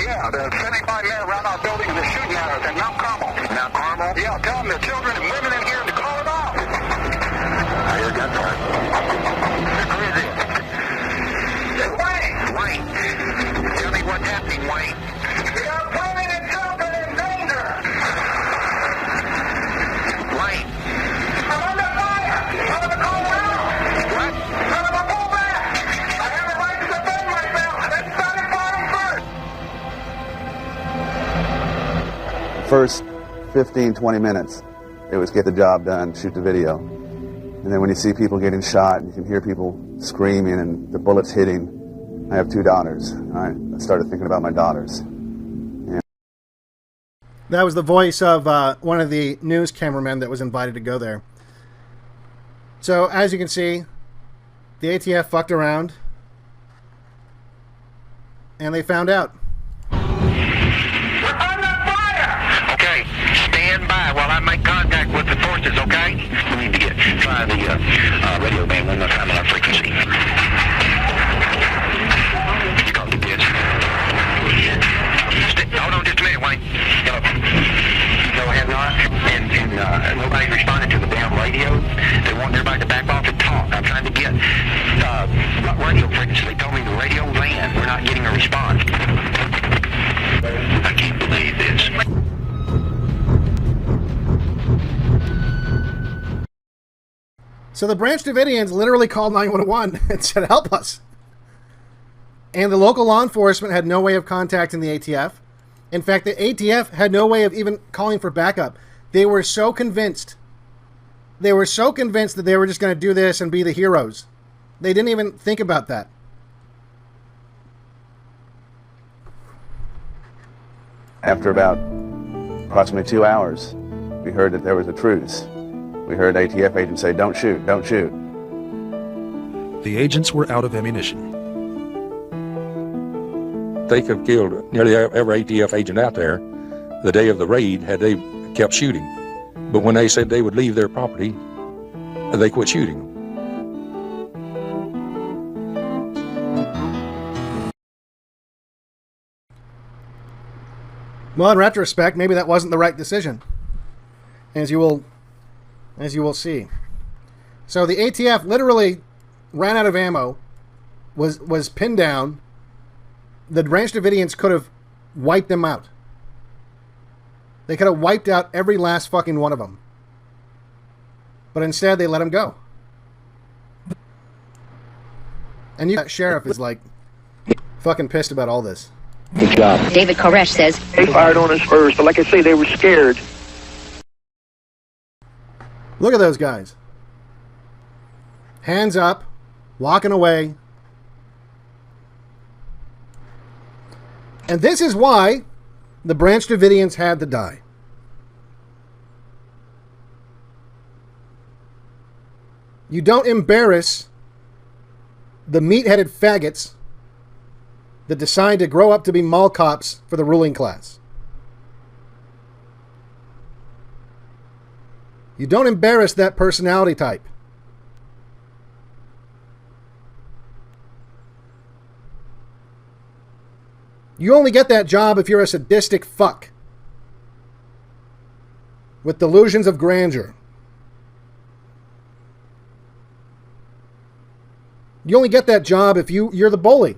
S17: Yeah, the 75 men around our building are shooting at us in Mount Carmel. Mount Carmel? Yeah, tell them the children and women in here to call it off. I hear gunfire. Who is it? Wayne! Wayne! Tell me what's happening, Wayne. We got women and children in danger! Wayne! I'm under fire! I'm under call out! What? I'm under pull back! I have a right to defend myself! Let's start firing first!
S3: First 15, 20 minutes, it was get the job done, shoot the video. And then when you see people getting shot, and you can hear people screaming and the bullets hitting. I have 2 daughters. I started thinking about my daughters. And
S4: that was the voice of one of the news cameramen that was invited to go there. So as you can see, the ATF fucked around, and they found out.
S17: Okay, stand by while I make contact with the forces, okay? We need to try the radio band one more time on our frequency. You called the bitch. Hold on just a minute, Wayne. No, I have not. And nobody's responded to the damn radio. They want everybody to back off and talk. I'm trying to get what radio frequency. They told me the radio land. We're not getting a response. I can't believe this.
S4: So the Branch Davidians literally called 911 and said, help us. And the local law enforcement had no way of contacting the ATF. In fact, the ATF had no way of even calling for backup. They were so convinced. They were so convinced that they were just going to do this and be the heroes. They didn't even think about that.
S3: after about approximately 2 hours, we heard that there was a truce. We heard ATF agents say, don't shoot, don't shoot.
S24: The agents were out of ammunition.
S7: They could have killed nearly every ATF agent out there the day of the raid had they kept shooting. But when they said they would leave their property, they quit shooting.
S4: Well, in retrospect, maybe that wasn't the right decision. as you will see. So the ATF literally ran out of ammo, was pinned down. The Branch Davidians could have wiped them out. They could have wiped out every last fucking one of them. But instead, they let them go. And that sheriff is like fucking pissed about all this.
S2: Good job. David Koresh says
S19: they fired on us first, but like I say, they were scared.
S4: Look at those guys. Hands up, walking away. And this is why the Branch Davidians had to die. You don't embarrass the meat-headed faggots that decide to grow up to be mall cops for the ruling class. You don't embarrass that personality type. You only get that job if you're a sadistic fuck with delusions of grandeur. You only get that job if you're the bully.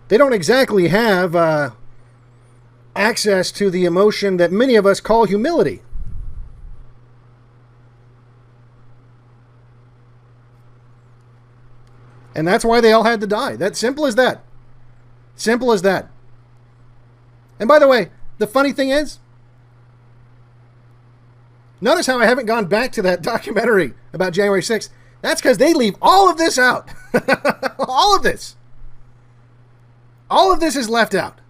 S4: They don't exactly have access to the emotion that many of us call humility. And that's why they all had to die. That's simple as that. Simple as that. And by the way, the funny thing is, notice how I haven't gone back to that documentary about January 6th. That's because they leave all of this out. All of this. All of this is left out.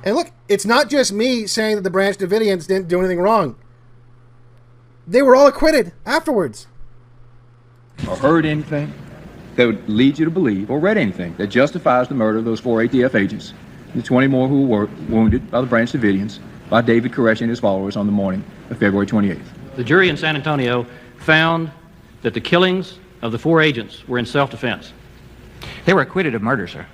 S4: And look, it's not just me saying that the Branch Davidians didn't do anything wrong. They were all acquitted afterwards.
S5: Or heard anything that would lead you to believe, or read anything that justifies the murder of those 4 ATF agents, the 20 more who were wounded by the Branch Davidians, by David Koresh and his followers on the morning of February 28th.
S8: The jury in San Antonio found that the killings of the 4 agents were in self-defense.
S14: They were acquitted of murder, sir.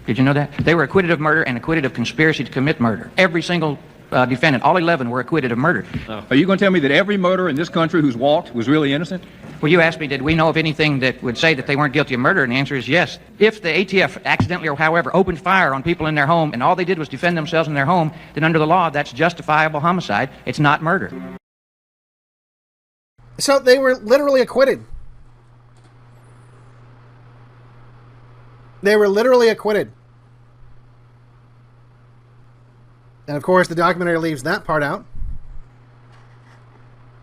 S14: Did you know that? They were acquitted of murder and acquitted of conspiracy to commit murder. Every single defendant, all 11 were acquitted of murder.
S5: Are you going to tell me that every murderer in this country who's walked was really innocent?
S14: Well, you asked me, did we know of anything that would say that they weren't guilty of murder? And the answer is yes. If the ATF accidentally or however opened fire on people in their home and all they did was defend themselves in their home, then under the law, that's justifiable homicide. It's not murder.
S4: So they were literally acquitted. They were literally acquitted. And of course, the documentary leaves that part out.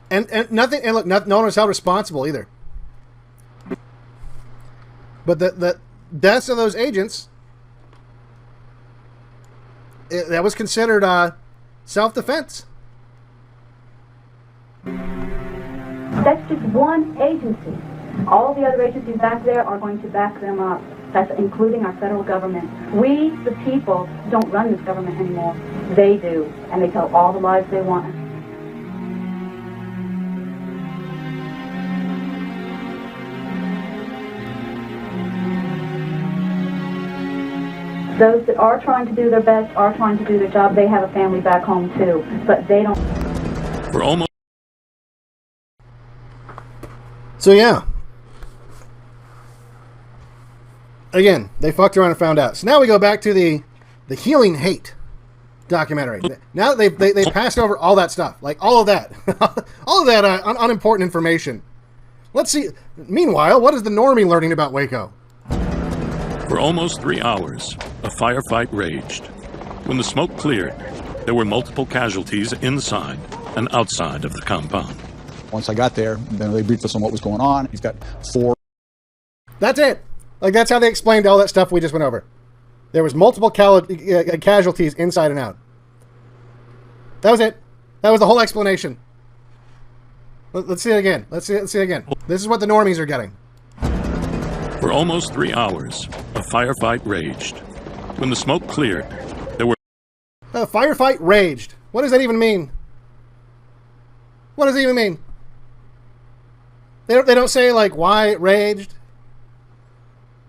S4: And nothing. And look, no one was held responsible either. But the deaths of those agents, that was considered self-defense.
S21: That's just one agency. All the other agencies back there are going to back them up. That's including our federal government. We, the people, don't run this government anymore. They do. And they tell all the lies they want. Those that are trying to do their best are trying to do their job. They have a family back home too. But they don't.
S9: We're almost.
S4: So yeah. Again, they fucked around and found out. So now we go back to the Healing Hate documentary. Now they passed over all that stuff, like all of that, unimportant information. Let's see. Meanwhile, what is the normie learning about Waco?
S9: For almost 3 hours, a firefight raged. When the smoke cleared, there were multiple casualties inside and outside of the compound.
S11: Once I got there, then they briefed us on what was going on. He's got 4.
S4: That's it. Like, that's how they explained all that stuff we just went over. There was multiple casualties inside and out. That was it. That was the whole explanation. Let's see it again. Let's see it again. This is what the normies are getting.
S9: For almost 3 hours, a firefight raged. When the smoke cleared, there were...
S4: A firefight raged. What does that even mean? What does it even mean? They don't say, like, why it raged.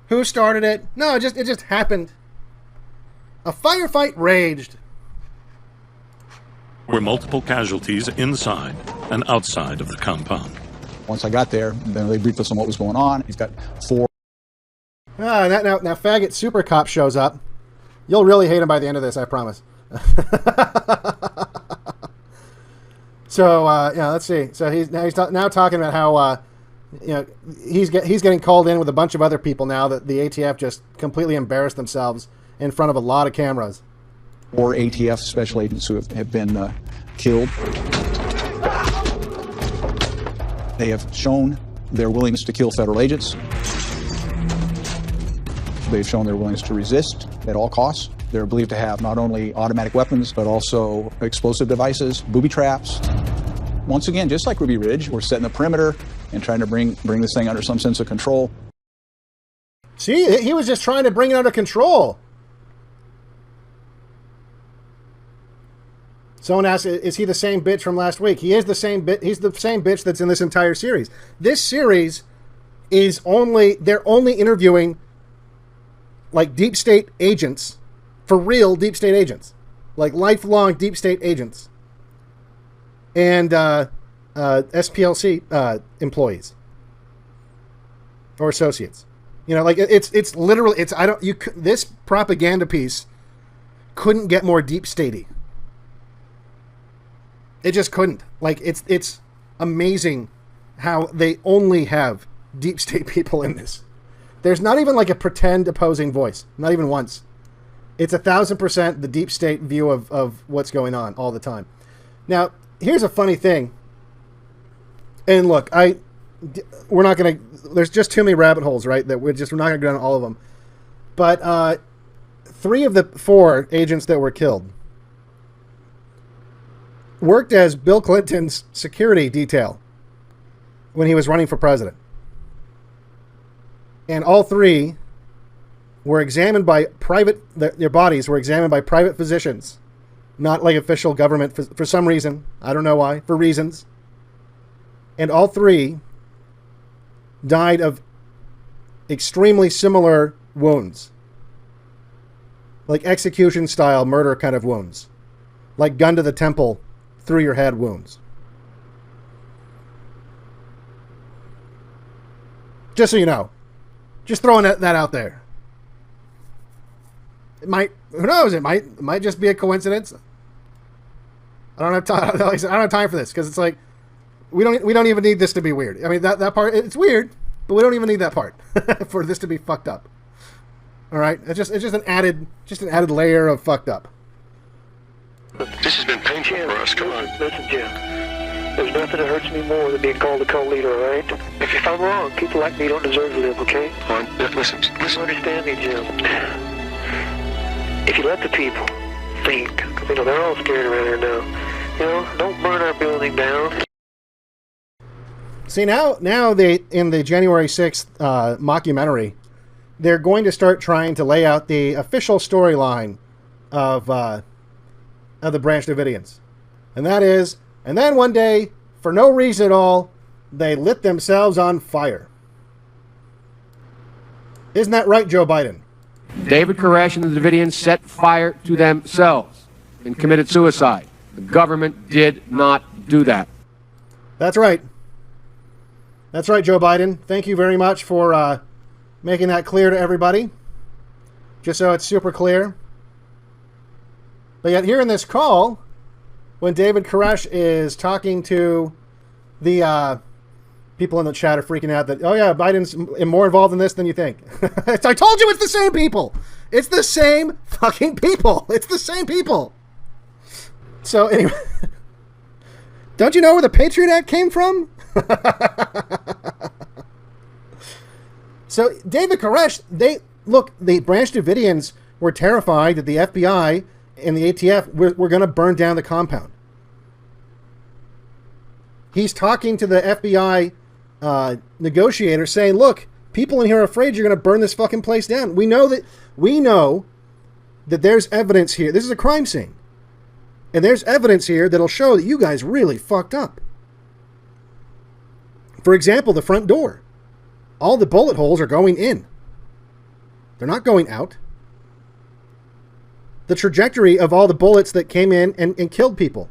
S4: Who started it? No, it just happened. A firefight raged.
S9: Were multiple casualties inside and outside of the compound.
S11: Once I got there, then they briefed us on what was going on. He's got 4.
S4: Now faggot Super Cop shows up. You'll really hate him by the end of this, I promise. So let's see. So he's now talking about how he's getting called in with a bunch of other people now that the ATF just completely embarrassed themselves in front of a lot of cameras.
S11: 4 ATF special agents who have been killed. They have shown their willingness to kill federal agents. They've shown their willingness to resist at all costs. They're believed to have not only automatic weapons, but also explosive devices, booby traps. Once again, just like Ruby Ridge, we're setting the perimeter and trying to bring this thing under some sense of control.
S4: See, he was just trying to bring it under control. Someone asked, is he the same bitch from last week? He is the same bitch. He's the same bitch that's in this entire series. This series is they're only interviewing like deep state agents, for real deep state agents, like lifelong deep state agents, and SPLC employees or associates. Like it's literally this propaganda piece couldn't get more deep statey. It just couldn't. Like it's amazing how they only have deep state people in this. There's not even like a pretend opposing voice. Not even once. It's 1,000% the deep state view of what's going on all the time. Now, here's a funny thing. And look, we're not going to, there's just too many rabbit holes, right? That we're not going to go down all of them. But 3 of the 4 agents that were killed worked as Bill Clinton's security detail when he was running for president. And all 3 were examined by their bodies were examined by private physicians, not like official government for some reason. I don't know why, for reasons. And all 3 died of extremely similar wounds. Like execution-style murder kind of wounds. Like gun to the temple, through your head wounds. Just so you know. Just throwing that out there. It might, who knows, it might just be a coincidence. I don't have time. I don't have time for this because it's like we don't even need this to be weird. I mean that part, it's weird, but we don't even need that part for this to be fucked up. All right, it's just an added layer of fucked up.
S17: This has been painful for us. Come on.
S19: Listen, Jim. There's nothing that hurts me more than being called a cult leader, all right? If I'm wrong, people like me don't deserve to live, okay?
S17: Listen.
S19: You understand me, Jim? If you let the people think, they're all scared around here now. Don't burn our building down.
S4: See, now they, in the January 6th mockumentary, they're going to start trying to lay out the official storyline of the Branch Davidians. And that is, and then one day, for no reason at all, they lit themselves on fire. Isn't that right, Joe Biden?
S10: David Koresh and the Davidians set fire to themselves and committed suicide. The government did not do that.
S4: That's right. That's right, Joe Biden. Thank you very much for making that clear to everybody. Just so it's super clear. But yet here in this call, when David Koresh is talking to the people in the chat are freaking out that, oh yeah, Biden's more involved in this than you think. I told you it's the same people. It's the same fucking people. It's the same people. So anyway, don't you know where the Patriot Act came from? So David Koresh, the Branch Davidians were terrified that the FBI and the ATF were going to burn down the compound. He's talking to the FBI negotiator saying, look, people in here are afraid you're going to burn this fucking place down. We know that there's evidence here. This is a crime scene. And there's evidence here that'll show that you guys really fucked up. For example, the front door. All the bullet holes are going in. They're not going out. The trajectory of all the bullets that came in and killed people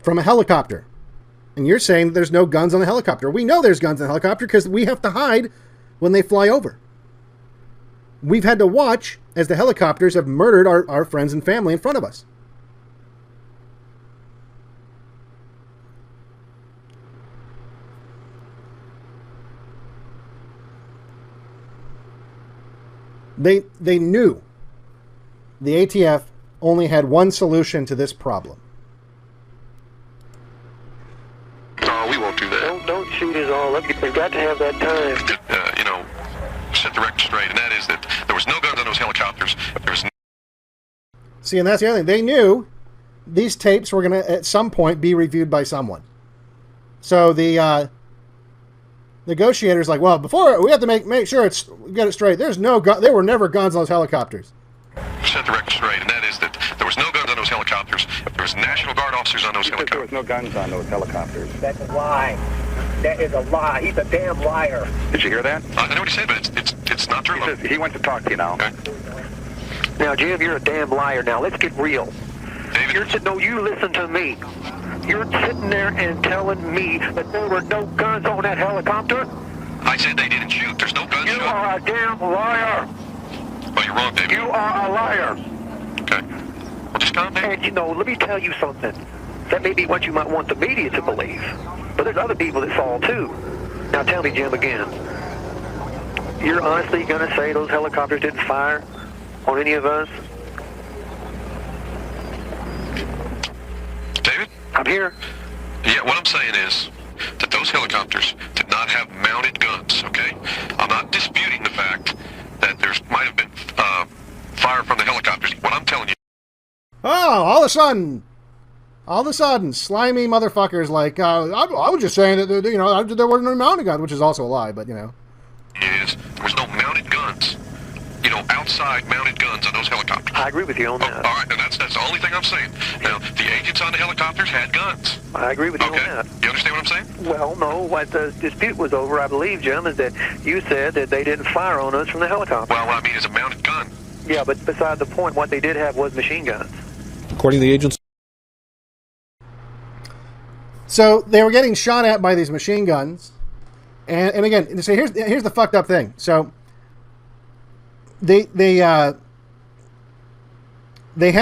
S4: from a helicopter. And you're saying that there's no guns on the helicopter. We know there's guns on the helicopter because we have to hide when they fly over. We've had to watch as the helicopters have murdered our friends and family in front of us. They knew the ATF only had one solution to this problem.
S17: No, we won't do that.
S19: Don't shoot us all up. We've got to have that time.
S17: Set the record straight, and that is that there was no guns on those helicopters. There was
S4: See, and that's the other thing. They knew these tapes were going to, at some point, be reviewed by someone. So the negotiators like, well, before we have to make sure we get it straight. There were never guns on those helicopters.
S17: set the record straight, and that is that there was no guns on those helicopters. There was National Guard officers on those helicopters.
S18: There was no guns on those helicopters.
S19: That's a lie. That is a lie. He's a damn liar.
S17: Did you hear that? I know what he said, but it's not true.
S18: He wants to talk to you now.
S17: Okay.
S19: Now, Jim, you're a damn liar. Now, let's get real.
S17: David?
S19: You listen to me. You're sitting there and telling me that there were no guns on that helicopter?
S17: I said they didn't shoot. There's no guns shot.
S19: You are a damn liar.
S17: Oh, you're wrong, David.
S19: You are a liar.
S17: Okay. Well, just calm down.
S19: And, let me tell you something. That may be what you might want the media to believe. But there's other people that fall, too. Now, tell me, Jim, again. You're honestly going to say those helicopters didn't fire on any of us?
S17: David?
S19: I'm here.
S17: Yeah, what I'm saying is that those helicopters did not have mounted guns, okay? I'm not disputing the fact that there might have been fire from the helicopters. What I'm telling you...
S4: Oh, all of a sudden, slimy motherfuckers like, I was just saying that, there wasn't no mounted guns, which is also a lie, but,
S17: Is there was no mounted guns, outside mounted guns on those helicopters.
S19: I agree with you on that.
S17: All right, and that's the only thing I'm saying. Now, the agents on the helicopters had guns.
S19: I agree with you on that.
S17: You understand what I'm saying?
S19: Well, no, what the dispute was over, I believe, Jim, is that you said that they didn't fire on us from the helicopter.
S17: Well, what I mean is a mounted gun.
S19: Yeah, but beside the point, what they did have was machine guns.
S24: According to the agents.
S4: So they were getting shot at by these machine guns, and again, so here's the fucked up thing. So they had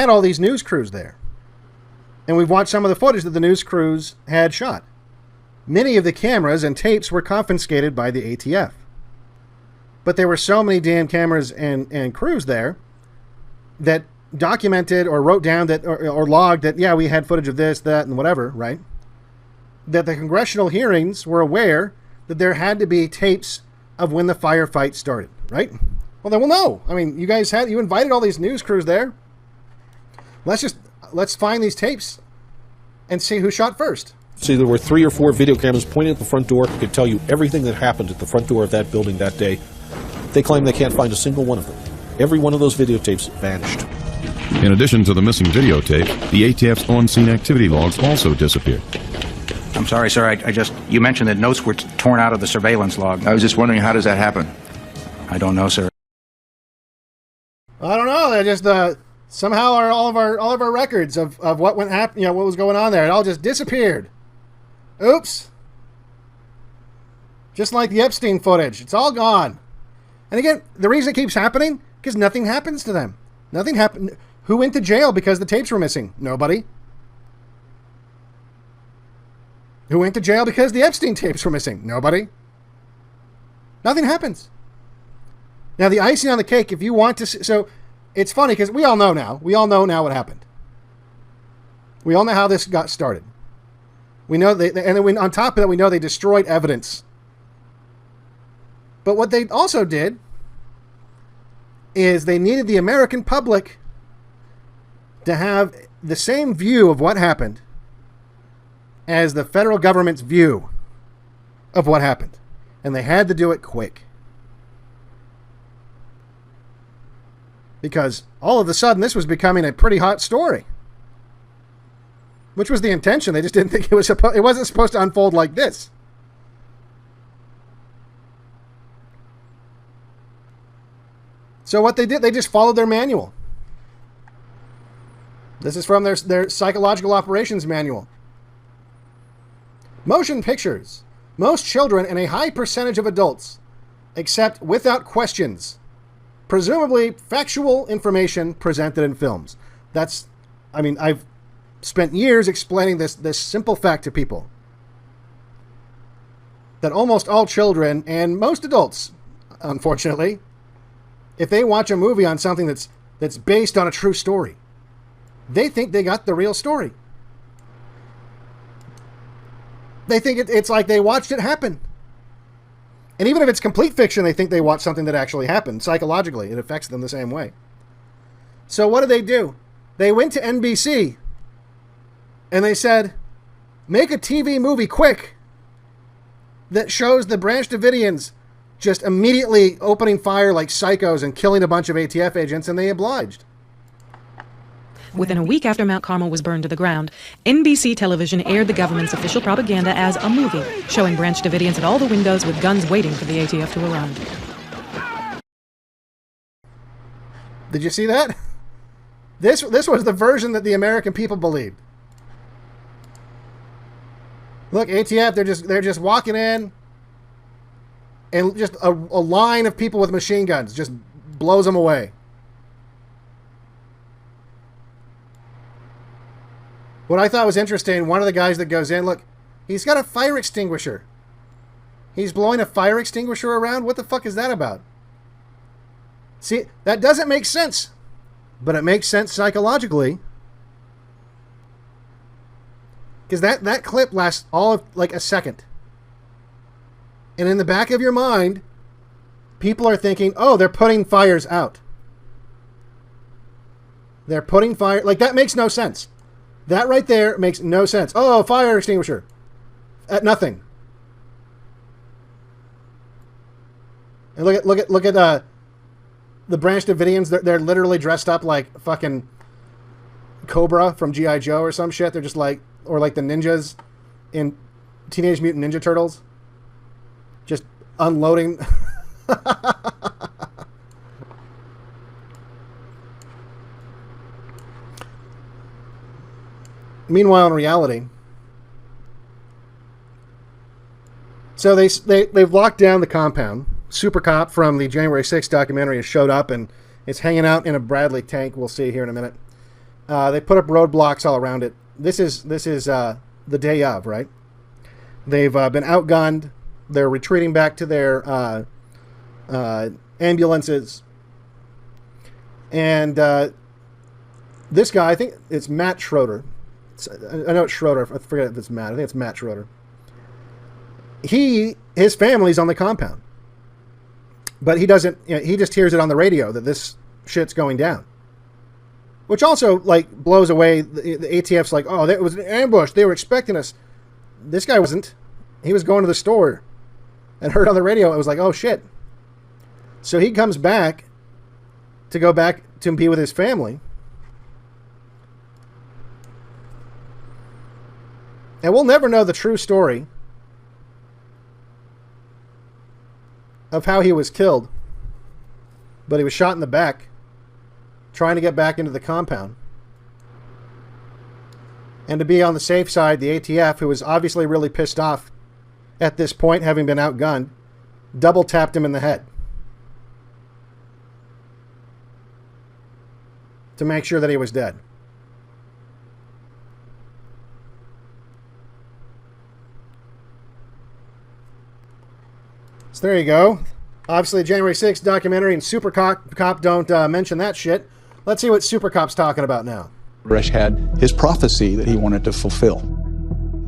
S4: all these news crews there, and we've watched some of the footage that the news crews had shot. Many of the cameras and tapes were confiscated by the ATF, but there were so many damn cameras and crews there that documented or wrote down that or logged that, yeah, we had footage of this, that, and whatever, right? That the congressional hearings were aware that there had to be tapes of when the firefight started, right? Well, then we'll know. I mean, you invited all these news crews there. Let's find these tapes and see who shot first.
S24: See, there were 3 or 4 video cameras pointing at the front door. Could tell you everything that happened at the front door of that building that day. They claim they can't find a single one of them. Every one of those videotapes vanished.
S12: In addition to the missing videotape, the ATF's on-scene activity logs also disappeared.
S14: I'm sorry, sir. You mentioned that notes were torn out of the surveillance log.
S13: I was just wondering, how does that happen?
S14: I don't know, sir.
S4: I don't know. They just somehow all of our records of what what was going on there, it all just disappeared. Oops. Just like the Epstein footage, it's all gone. And again, the reason it keeps happening because nothing happens to them. Nothing happened. Who went to jail because the tapes were missing? Nobody. Who went to jail because the Epstein tapes were missing? Nobody. Nothing happens. Now, the icing on the cake, if you want to... So, it's funny because we all know now. We all know now what happened. We all know how this got started. We know and then on top of that, we know they destroyed evidence. But what they also did is they needed the American public to have the same view of what happened as the federal government's view of what happened. And they had to do it quick. Because all of a sudden, this was becoming a pretty hot story. which was the intention. They just didn't think it wasn't supposed to unfold like this. So what they did, they just followed their manual. This is from their psychological operations manual. Motion pictures. Most children and a high percentage of adults accept without questions, presumably factual information presented in films. I've spent years explaining this simple fact to people. That almost all children and most adults, unfortunately, if they watch a movie on something that's based on a true story, they think they got the real story. They think it's like they watched it happen. And even if it's complete fiction, they think they watched something that actually happened. Psychologically, it affects them the same way. So what do? They went to NBC and they said, make a TV movie quick that shows the Branch Davidians just immediately opening fire like psychos and killing a bunch of ATF agents, and they obliged.
S6: Within a week after Mount Carmel was burned to the ground, NBC television aired the government's official propaganda as a movie, showing Branch Davidians at all the windows with guns waiting for the ATF to arrive.
S4: Did you see that? This was the version that the American people believed. Look, ATF, they're just walking in, and just a line of people with machine guns just blows them away. What I thought was interesting, one of the guys that goes in, look, he's got a fire extinguisher. He's blowing a fire extinguisher around? What the fuck is that about? See, that doesn't make sense. But it makes sense psychologically. Because that clip lasts all of like a second. And in the back of your mind, people are thinking, oh, they're putting fires out. They're putting fire... Like, that makes no sense. That right there makes no sense. Oh, fire extinguisher. Nothing. And look at the Branch Davidians. They're literally dressed up like fucking Cobra from G.I. Joe or some shit. They're just like, or like the ninjas in Teenage Mutant Ninja Turtles. Just unloading. Meanwhile, in reality, so they've locked down the compound. Super Cop from the January 6th documentary has showed up and it's hanging out in a Bradley tank. We'll see here in a minute. They put up roadblocks all around it. This is the day of, right? They've been outgunned. They're retreating back to their ambulances. And this guy, I think it's Matt Schroeder. I know it's Schroeder. I forget if it's Matt. I think it's Matt Schroeder. His family's on the compound. But he doesn't, he just hears it on the radio that this shit's going down. Which also, like, blows away. The ATF's like, oh, it was an ambush. They were expecting us. This guy wasn't. He was going to the store and heard on the radio. It was like, oh, shit. So he comes back to go back to be with his family. And we'll never know the true story of how he was killed. But he was shot in the back trying to get back into the compound. And to be on the safe side, the ATF, who was obviously really pissed off at this point, having been outgunned, double tapped him in the head to make sure that he was dead. So there you go. Obviously, January 6th documentary and Super Cop don't mention that shit. Let's see what Super Cop's talking about now.
S11: Koresh had his prophecy that he wanted to fulfill.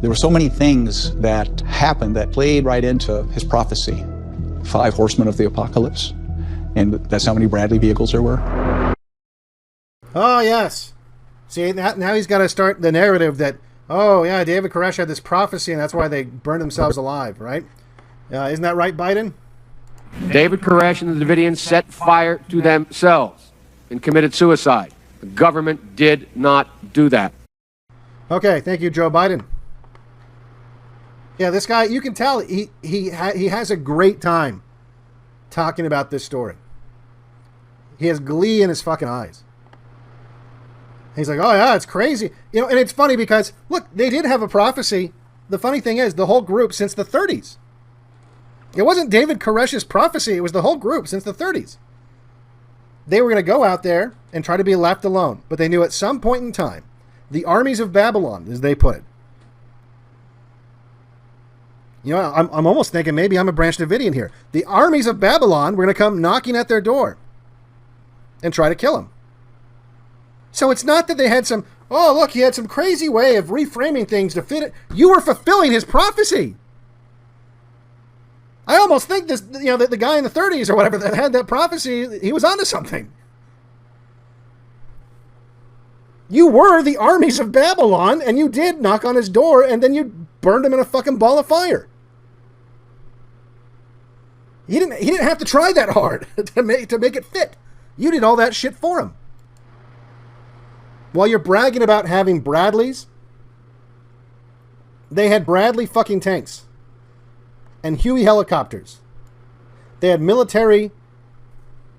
S11: There were so many things that happened that played right into his prophecy. 5 horsemen of the apocalypse. And that's how many Bradley vehicles there were.
S4: Oh, yes. See, now he's got to start the narrative that, oh, yeah, David Koresh had this prophecy and that's why they burned themselves alive, right? Isn't that right, Biden?
S10: David Koresh and the Davidians set fire to themselves and committed suicide. The government did not do that.
S4: Okay, thank you, Joe Biden. Yeah, this guy, you can tell he has a great time talking about this story. He has glee in his fucking eyes. He's like, oh yeah, it's crazy. You know, and it's funny because, look, they did have a prophecy. The funny thing is, the whole group since the 30s. It wasn't David Koresh's prophecy. It was the whole group since the 30s. They were going to go out there and try to be left alone. But they knew at some point in time, the armies of Babylon, as they put it. You know, I'm almost thinking maybe I'm a Branch Davidian here. The armies of Babylon were going to come knocking at their door and try to kill him. So it's not that they had some, oh, look, he had some crazy way of reframing things to fit it. You were fulfilling his prophecy. I almost think this, you know, the guy in the 30s or whatever that had that prophecy, he was onto something. You were the armies of Babylon, and you did knock on his door, and then you burned him in a fucking ball of fire. He didn't have to try that hard to make it fit. You did all that shit for him. While you're bragging about having Bradleys, they had Bradley fucking tanks and Huey helicopters. They had military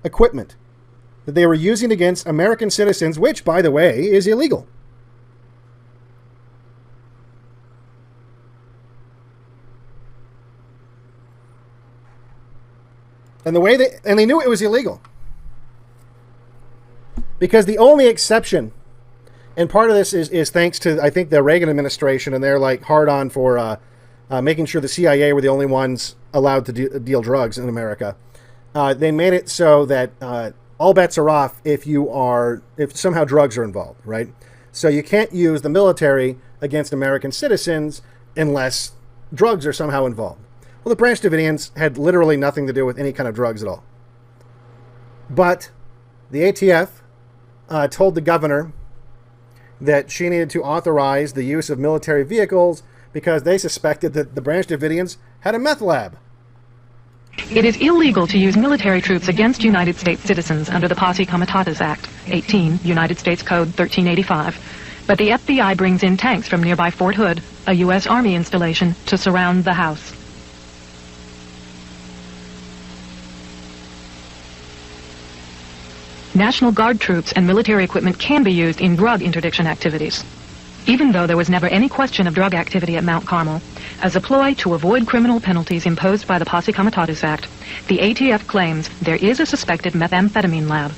S4: equipment that they were using against American citizens, which, by the way, is illegal. And they knew it was illegal. Because the only exception, and part of this is thanks to, I think, the Reagan administration, and they're like hard on for making sure the CIA were the only ones allowed to deal drugs in America. They made it so that all bets are off if somehow drugs are involved, right? So you can't use the military against American citizens unless drugs are somehow involved. Well, the Branch Davidians had literally nothing to do with any kind of drugs at all. But the ATF told the governor that she needed to authorize the use of military vehicles because they suspected that the Branch Davidians had a meth lab.
S6: It is illegal to use military troops against United States citizens under the Posse Comitatus Act, 18, United States Code 1385. But the FBI brings in tanks from nearby Fort Hood, a U.S. Army installation, to surround the house. National Guard troops and military equipment can be used in drug interdiction activities. Even though there was never any question of drug activity at Mount Carmel, as a ploy to avoid criminal penalties imposed by the Posse Comitatus Act, the ATF claims there is a suspected methamphetamine lab.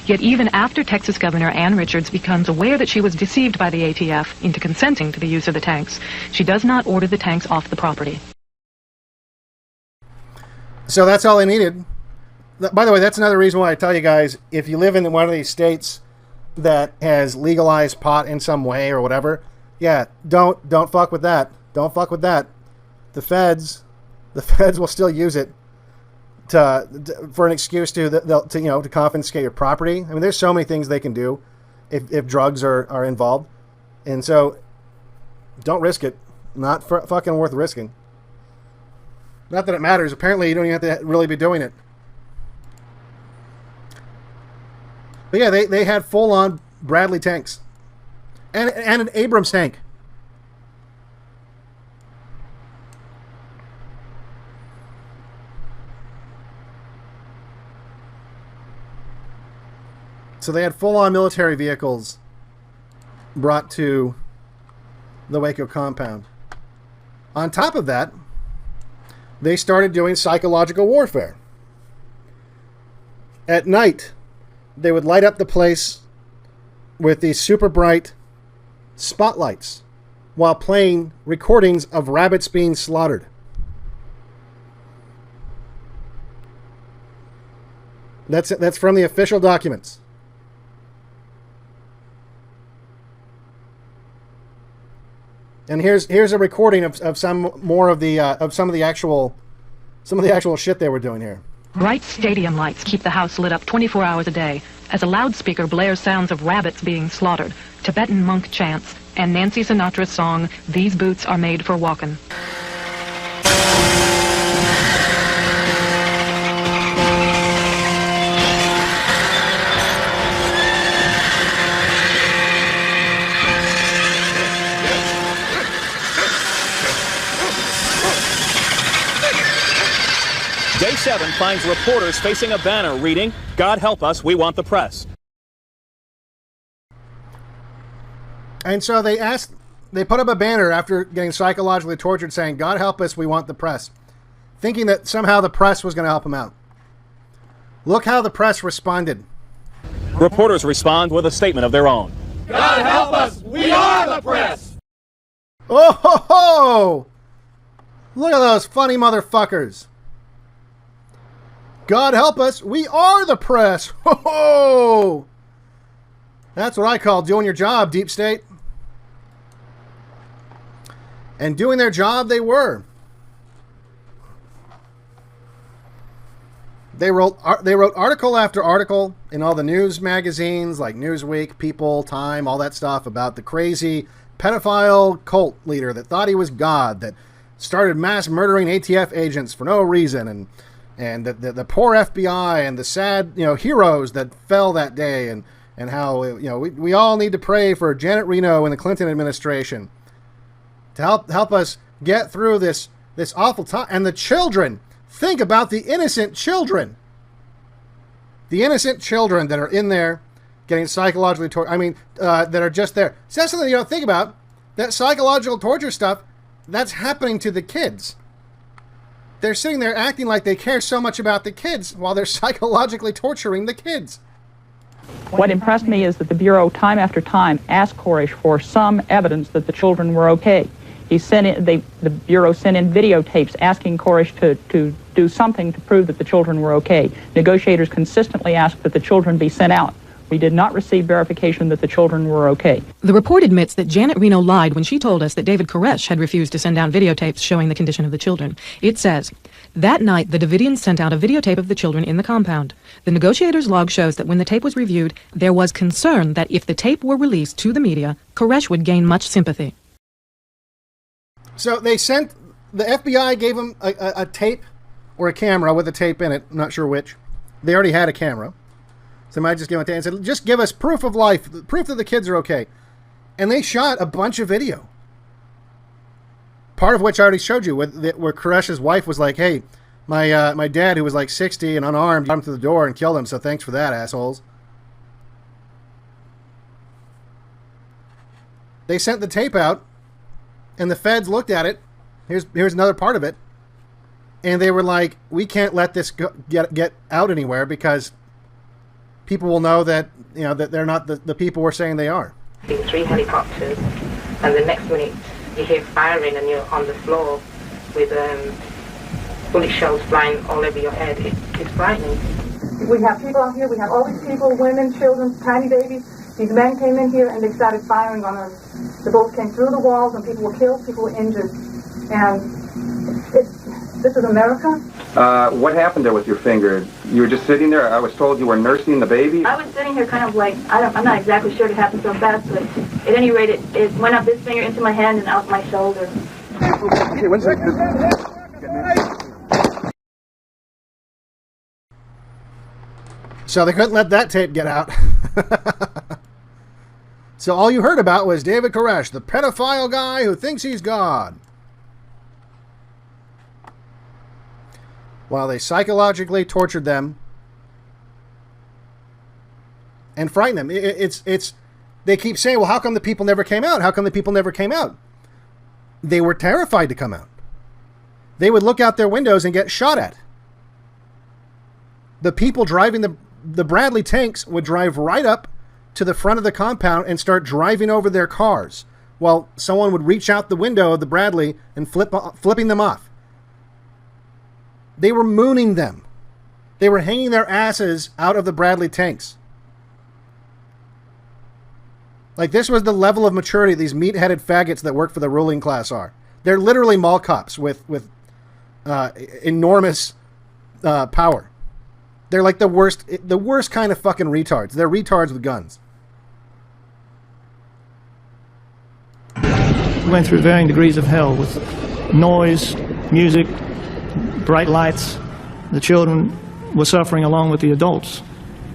S6: Yet even after Texas Governor Ann Richards becomes aware that she was deceived by the ATF into consenting to the use of the tanks, she does not order the tanks off the property.
S4: So that's all they needed. By the way, that's another reason why I tell you guys, if you live in one of these states that has legalized pot in some way or whatever, yeah, don't fuck with that. Don't fuck with that. The feds will still use it for an excuse to confiscate your property. I mean, there's so many things they can do if drugs are involved, and so don't risk it. Not fucking worth risking. Not that it matters. Apparently, you don't even have to really be doing it. But yeah, they had full-on Bradley tanks. And an Abrams tank. So they had full-on military vehicles brought to the Waco compound. On top of that, they started doing psychological warfare. At night, they would light up the place with these super bright spotlights while playing recordings of rabbits being slaughtered. That's from the official documents. And here's a recording of some of the actual shit they were doing here.
S6: Bright stadium lights keep the house lit up 24 hours a day as a loudspeaker blares sounds of rabbits being slaughtered, Tibetan monk chants, and Nancy Sinatra's song, "These Boots Are Made for Walkin'."
S13: Day 7 finds reporters facing a banner reading, "God help us, we want the press."
S4: And so they put up a banner after getting psychologically tortured saying, "God help us, we want the press," thinking that somehow the press was going to help them out. Look how the press responded.
S13: Reporters respond with a statement of their own.
S10: God help us, we are the press!
S4: Oh ho ho! Look at those funny motherfuckers. God help us, we are the press! Ho ho! That's what I call doing your job, Deep State. And doing their job they were. They wrote article after article in all the news magazines like Newsweek, People, Time, all that stuff about the crazy pedophile cult leader that thought he was God, that started mass murdering ATF agents for no reason, and the poor FBI and the sad heroes that fell that day, and how we all need to pray for Janet Reno and the Clinton administration to help us get through this awful time. And the children. Think about the innocent children. The innocent children that are in there getting psychologically tortured. I mean, that are just there. So that's something you don't think about. That psychological torture stuff, that's happening to the kids. They're sitting there acting like they care so much about the kids while they're psychologically torturing the kids.
S15: What impressed me is that the Bureau time after time asked Koresh for some evidence that the children were okay. He sent in, the Bureau sent in videotapes asking Koresh to do something to prove that the children were okay. Negotiators consistently asked that the children be sent out. We did not receive verification that the children were okay.
S6: The report admits that Janet Reno lied when she told us that David Koresh had refused to send out videotapes showing the condition of the children. It says, that night the Davidians sent out a videotape of the children in the compound. The negotiators' log shows that when the tape was reviewed, there was concern that if the tape were released to the media, Koresh would gain much sympathy.
S4: So the FBI gave them a tape or a camera with a tape in it. I'm not sure which. They already had a camera. Somebody just gave them a tape and said, just give us proof of life, proof that the kids are okay. And they shot a bunch of video. Part of which I already showed you, where Koresh's wife was like, hey, my dad, who was like 60 and unarmed, got him through the door and killed him, so thanks for that, assholes. They sent the tape out, and the feds looked at it. Here's another part of it. And they were like, we can't let this get out anywhere because people will know that, that they're not the people we're saying they are.
S16: 3 helicopters, and the next minute you hear firing and you're on the floor with bullet shells flying all over your head. It's frightening.
S21: We have people out here, we have all these people, women, children, tiny babies. These men came in here and they started firing on us. The bullets came through the walls and people were killed, people were injured. And this is America.
S20: What happened there with your finger? You were just sitting there? I was told you were nursing the baby?
S21: I was sitting here kind of like, I'm not exactly sure it happened so fast, but at any rate, it went up this finger into my hand and out my shoulder.
S3: Hey, 1 second.
S4: So they couldn't let that tape get out. So all you heard about was David Koresh, the pedophile guy who thinks he's God. While they psychologically tortured them and frightened them. They keep saying, well, how come the people never came out? How come the people never came out? They were terrified to come out. They would look out their windows and get shot at. The people driving the Bradley tanks would drive right up to the front of the compound and start driving over their cars while someone would reach out the window of the Bradley and flipping them off. They were mooning them. They were hanging their asses out of the Bradley tanks. Like, this was the level of maturity these meat-headed faggots that work for the ruling class are. They're literally mall cops with enormous power. They're like the worst kind of fucking retards. They're retards with guns.
S23: We went through varying degrees of hell with noise, music, bright lights. The children were suffering along with the adults.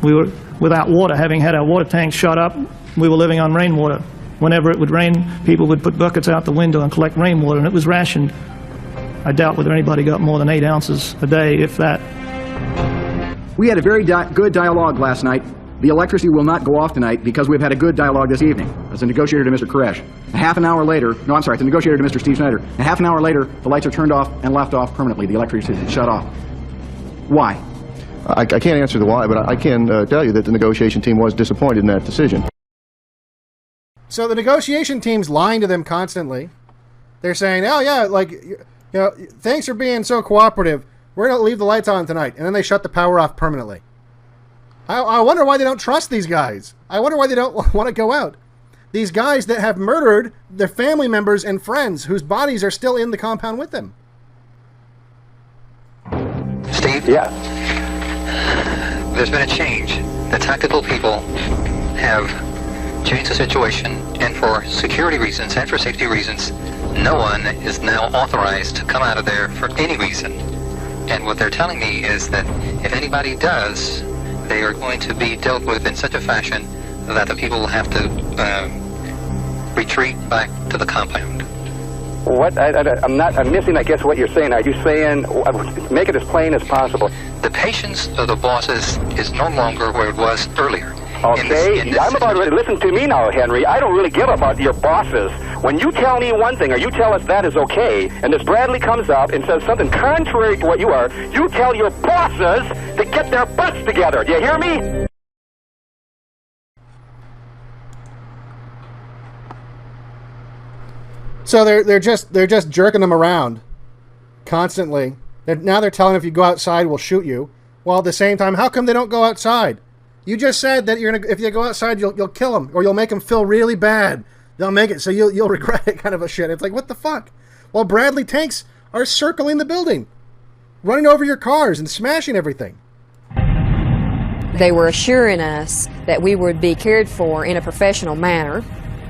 S23: We were without water, having had our water tanks shut up. We were living on rainwater. Whenever it would rain, people would put buckets out the window and collect rainwater, and it was rationed. I doubt whether anybody got more than 8 ounces a day, if that.
S1: We had a very good dialogue last night. The electricity will not go off tonight because we've had a good dialogue this evening. As a negotiator to Mr. Koresh. A half an hour later, no, I'm sorry, it's a negotiator to Mr. Steve Snyder. A half an hour later, the lights are turned off and left off permanently. The electricity is shut off. Why?
S2: I can't answer the why, but I can tell you that the negotiation team was disappointed in that decision.
S4: So the negotiation team's lying to them constantly. They're saying, oh yeah, like, you know, thanks for being so cooperative. We're going to leave the lights on tonight. And then they shut the power off permanently. I wonder why they don't trust these guys. I wonder why they don't want to go out. These guys that have murdered their family members and friends whose bodies are still in the compound with them.
S7: Steve? Yeah? There's been a change. The tactical people have changed the situation, and for security reasons and for safety reasons, no one is now authorized to come out of there for any reason. And what they're telling me is that if anybody does, they are going to be dealt with in such a fashion that the people will have to retreat back to the compound.
S18: What? I'm missing, I guess, what you're saying. Are you saying, make it as plain as possible?
S7: The patience of the bosses is no longer where it was earlier.
S18: Okay, I'm about to listen to me now, Henry. I don't really give about your bosses. When you tell me one thing, or you tell us that is okay, and this Bradley comes up and says something contrary to what you are, you tell your bosses to get their butts together. Do you hear me?
S4: So they're just jerking them around constantly. Now they're telling them if you go outside, we'll shoot you. While at the same time, how come they don't go outside? You just said that if you go outside, you'll kill them, or you'll make them feel really bad. They'll make it so you'll regret it, kind of a shit. It's like, what the fuck? While Bradley tanks are circling the building, running over your cars and smashing everything.
S22: They were assuring us that we would be cared for in a professional manner.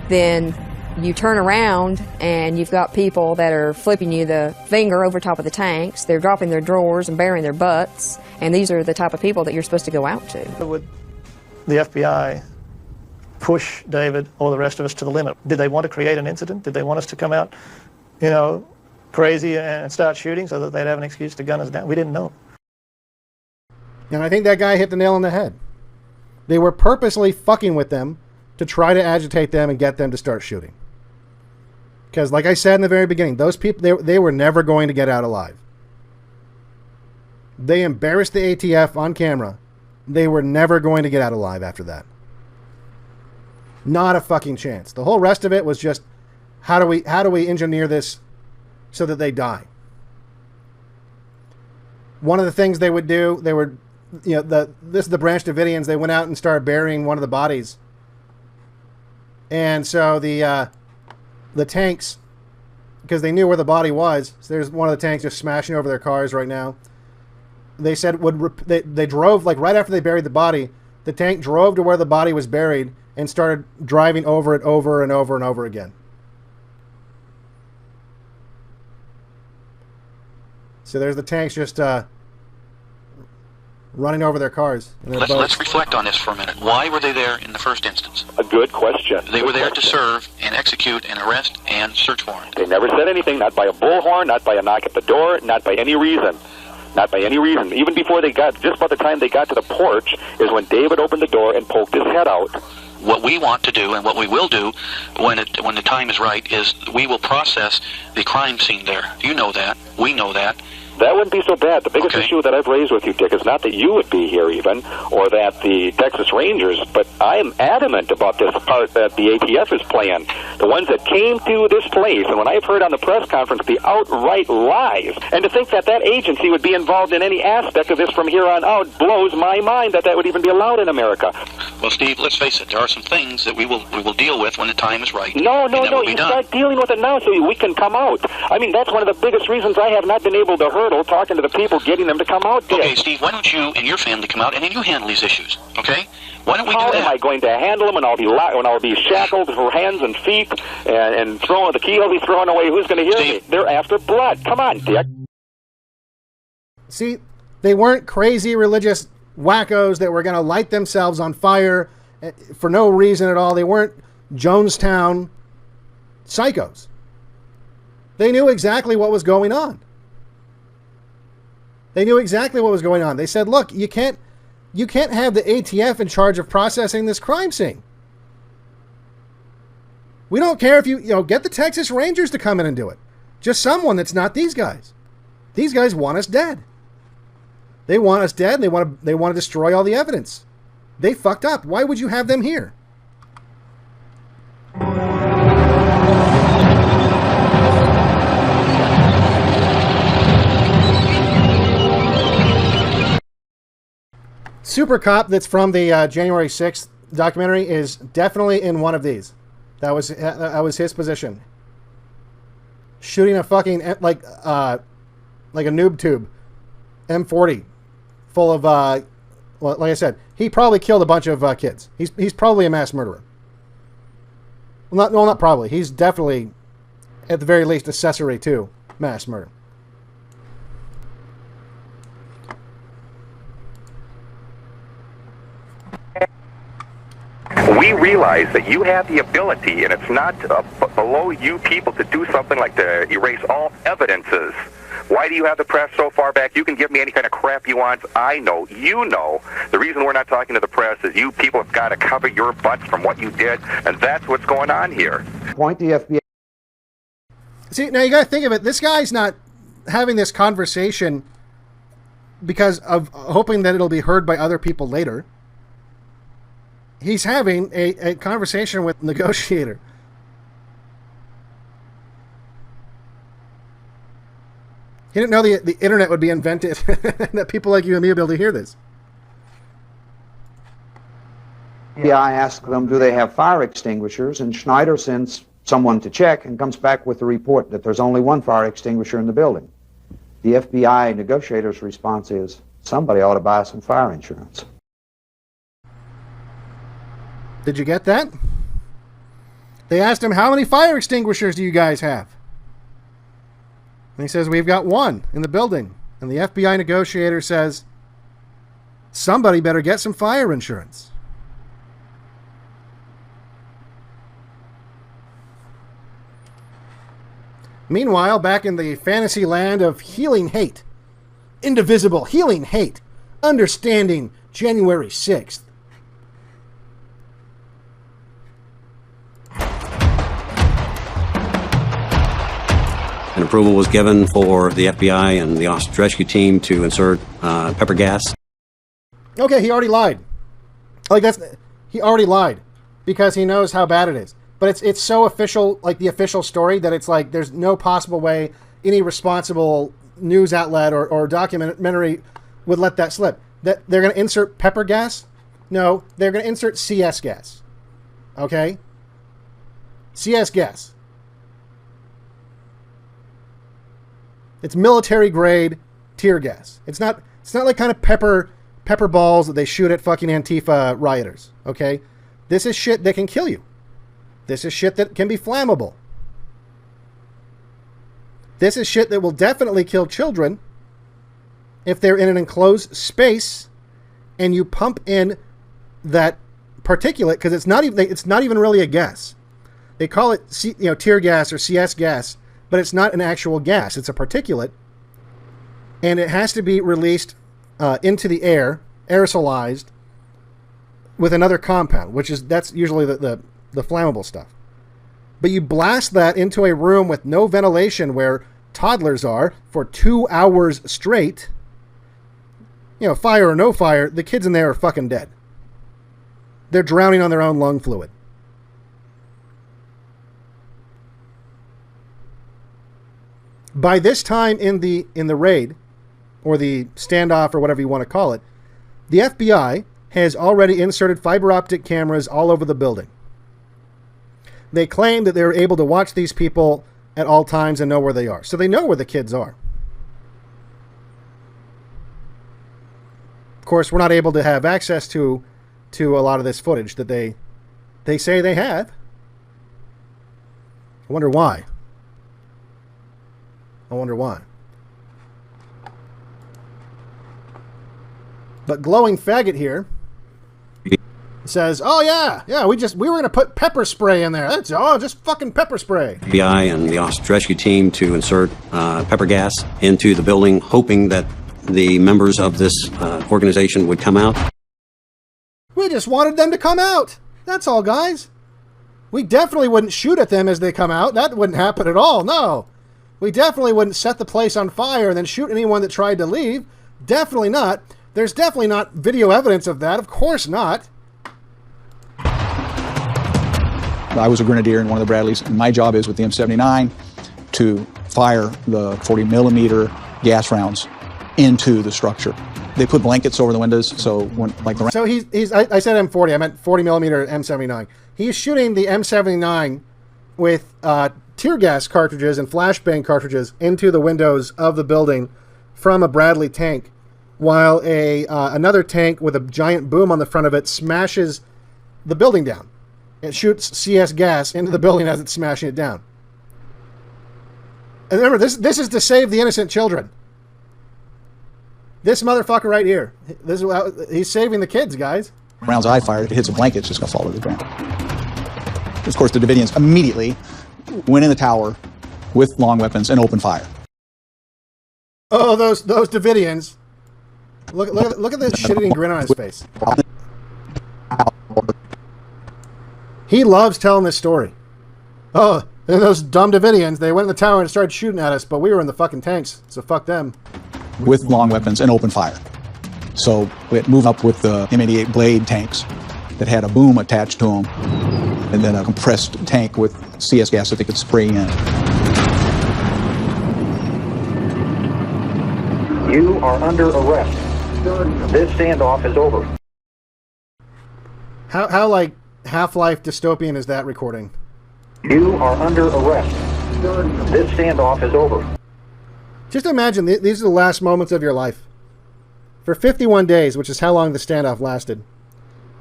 S22: Then you turn around and you've got people that are flipping you the finger over top of the tanks. They're dropping their drawers and burying their butts. And these are the type of people that you're supposed to go out to.
S23: Would the FBI push David or the rest of us to the limit? Did they want to create an incident? Did they want us to come out, you know, crazy and start shooting so that they'd have an excuse to gun us down? We didn't know.
S4: And I think that guy hit the nail on the head. They were purposely fucking with them to try to agitate them and get them to start shooting. Because, like I said in the very beginning, those people, they were never going to get out alive. They embarrassed the ATF on camera. They were never going to get out alive after that. Not a fucking chance. The whole rest of it was just, how do we engineer this so that they die? One of the things they would do, they were, you know, this is the Branch Davidians. They went out and started burying one of the bodies, and so the tanks, because they knew where the body was, so there's one of the tanks just smashing over their cars right now. They said they drove, like right after they buried the body, the tank drove to where the body was buried and started driving over it over and over and over again. So there's the tanks just running over their cars.
S7: Let's reflect on this for a minute. Why were they there in the first instance?
S18: A good question.
S7: They were there to serve and execute an arrest and search warrant.
S18: They never said anything, not by a bullhorn, not by a knock at the door, not by any reason. Not by any reason. Even before they got, just by the time they got to the porch, is when David opened the door and poked his head out.
S7: What we want to do, and what we will do when the time is right, is we will process the crime scene there. You know that. We know that.
S18: That wouldn't be so bad. The biggest issue that I've raised with you, Dick, is not that you would be here even, or that the Texas Rangers, but I am adamant about this part that the ATF is playing. The ones that came to this place, and when I've heard on the press conference the outright lies, and to think that that agency would be involved in any aspect of this from here on out blows my mind that would even be allowed in America.
S7: Well, Steve, let's face it, there are some things that we will deal with when the time is right.
S18: No, you start dealing with it now so we can come out. I mean, that's one of the biggest reasons I have not been able to hurdle talking to the people, getting them to come out there.
S7: Okay, Steve, why don't you and your family come out and then you handle these issues, okay? Why don't we do that?
S18: How am I going to handle them when I'll be shackled for hands and feet and throwing the key will be thrown away? Who's going to hear me? They're after blood. Come on, Dick.
S4: See, they weren't crazy religious wackos that were going to light themselves on fire for no reason at all. They weren't Jonestown psychos. They knew exactly what was going on. They knew exactly what was going on. They said, look, you can't have the ATF in charge of processing this crime scene. We don't care if you get the Texas Rangers to come in and do it. Just someone that's not these guys. These guys want us dead. They want us dead, and they want to destroy all the evidence. They fucked up. Why would you have them here? Super Cop that's from the January 6th documentary is definitely in one of these. That was his position. Shooting a fucking like a noob tube M40 full of well, like I said, he probably killed a bunch of kids. He's probably a mass murderer. Well, not probably. He's definitely, at the very least, accessory to mass murder.
S18: We realize that you have the ability, and it's not below you people to do something like to erase all evidences. Why do you have the press so far back? You can give me any kind of crap you want. I know, you know. The reason we're not talking to the press is you people have got to cover your butts from what you did, and that's what's going on here.
S5: Point the FBI.
S4: See, now you got to think of it. This guy's not having this conversation because of hoping that it'll be heard by other people later. He's having a conversation with the negotiator. He didn't know the internet would be invented, that people like you and me would be able to hear this.
S5: FBI asked them, do they have fire extinguishers? And Schneider sends someone to check and comes back with the report that there's only one fire extinguisher in the building. The FBI negotiator's response is, somebody ought to buy some fire insurance.
S4: Did you get that? They asked him, how many fire extinguishers do you guys have? And he says, we've got one in the building. And the FBI negotiator says, somebody better get some fire insurance. Meanwhile, back in the fantasy land of healing hate, Indivisible, healing hate, understanding January 6th.
S8: An approval was given for the FBI and the hostage rescue team to insert pepper gas.
S4: Okay, he already lied. He already lied because he knows how bad it is. But it's so official, like the official story, that it's like there's no possible way any responsible news outlet or documentary would let that slip. That they're going to insert pepper gas? No, they're going to insert CS gas. Okay? CS gas. It's military grade tear gas. It's not like kind of pepper balls that they shoot at fucking Antifa rioters. Okay? This is shit that can kill you. This is shit that can be flammable. This is shit that will definitely kill children if they're in an enclosed space and you pump in that particulate, because it's not even really a gas. They call it tear gas or CS gas, but it's not an actual gas. It's a particulate, and it has to be released into the air, aerosolized, with another compound, that's usually the flammable stuff. But you blast that into a room with no ventilation where toddlers are for 2 hours straight. Fire or no fire, the kids in there are fucking dead. They're drowning on their own lung fluid. By this time in the raid, or the standoff, or whatever you want to call it, the FBI has already inserted fiber optic cameras all over the building. They claim that they're able to watch these people at all times and know where they are. So they know where the kids are. Of course, we're not able to have access to a lot of this footage that they say they have. I wonder why. But Glowing Faggot here says, oh yeah, we were going to put pepper spray in there. That's just fucking pepper spray.
S8: FBI and the hostage rescue team to insert pepper gas into the building, hoping that the members of this organization would come out.
S4: We just wanted them to come out. That's all, guys. We definitely wouldn't shoot at them as they come out. That wouldn't happen at all, no. We definitely wouldn't set the place on fire and then shoot anyone that tried to leave. Definitely not. There's definitely not video evidence of that. Of course not.
S11: I was a grenadier in one of the Bradleys, and my job is with the M79 to fire the 40 millimeter gas rounds into the structure. They put blankets over the windows, so when
S4: So I said M40, I meant 40 millimeter M79. He's shooting the M79 with tear gas cartridges and flashbang cartridges into the windows of the building from a Bradley tank, while another tank with a giant boom on the front of it smashes the building down. It shoots CS gas into the building as it's smashing it down. And remember, this is to save the innocent children. This motherfucker right here. He's saving the kids, guys.
S11: Rounds I fired, if it hits a blanket, it's just going to fall to the ground. Of course, the Davidians immediately went in the tower with long weapons and opened fire.
S4: Oh, those Davidians. Look at this shit-eating grin on his face. He loves telling this story. Oh, and those dumb Davidians, they went in the tower and started shooting at us, but we were in the fucking tanks, so fuck them.
S11: With long weapons and open fire. So we moved up with the M88 Blade tanks that had a boom attached to them, and then a compressed tank with CS gas that they could spray in.
S9: You are under arrest. This standoff is over.
S4: How like Half-Life dystopian is that recording?
S9: You are under arrest. This standoff is over.
S4: Just imagine, these are the last moments of your life. For 51 days, which is how long the standoff lasted,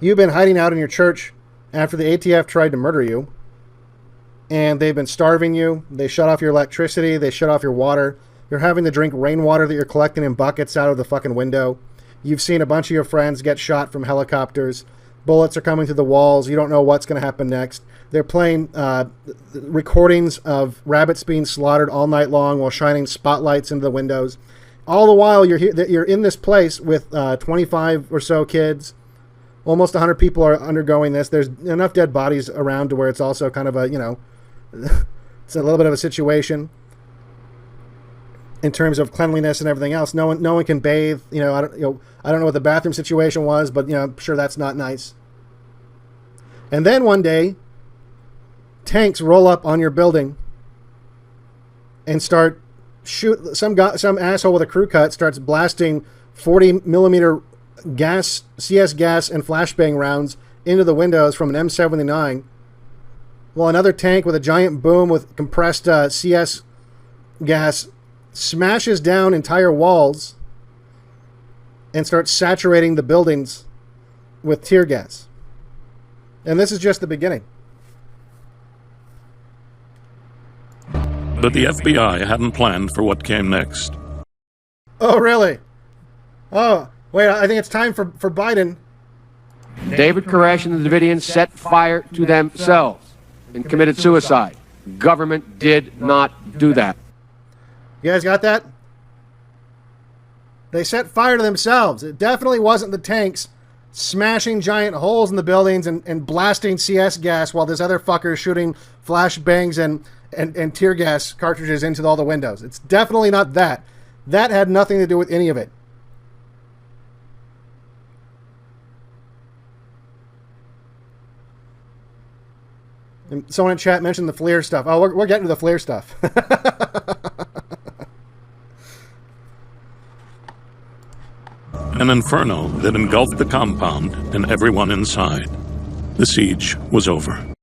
S4: you've been hiding out in your church after the ATF tried to murder you, and they've been starving you. They shut off your electricity. They shut off your water. You're having to drink rainwater that you're collecting in buckets out of the fucking window. You've seen a bunch of your friends get shot from helicopters. Bullets are coming through the walls. You don't know what's going to happen next. They're playing recordings of rabbits being slaughtered all night long while shining spotlights into the windows. All the while, you're in this place with 25 or so kids. Almost 100 people are undergoing this. There's enough dead bodies around to where it's also kind of a, it's a little bit of a situation in terms of cleanliness and everything else. No one can bathe. I don't know what the bathroom situation was, but I'm sure that's not nice. And then one day, tanks roll up on your building and start shoot. Some asshole with a crew cut starts blasting 40 millimeter gas, CS gas, and flashbang rounds into the windows from an M79. While another tank with a giant boom with compressed CS gas smashes down entire walls and starts saturating the buildings with tear gas. And this is just the beginning.
S17: But the FBI hadn't planned for what came next.
S4: Oh, really? Oh, wait, I think it's time for Biden.
S10: David Koresh and the Davidians set fire to themselves and committed suicide. Government did not do that.
S4: You guys got that? They set fire to themselves. It definitely wasn't the tanks smashing giant holes in the buildings and blasting CS gas while this other fucker is shooting flashbangs and tear gas cartridges into all the windows. It's definitely not that. That had nothing to do with any of it. And someone in chat mentioned the FLIR stuff. Oh, we're getting to the FLIR stuff.
S17: An inferno that engulfed the compound and everyone inside. The siege was over.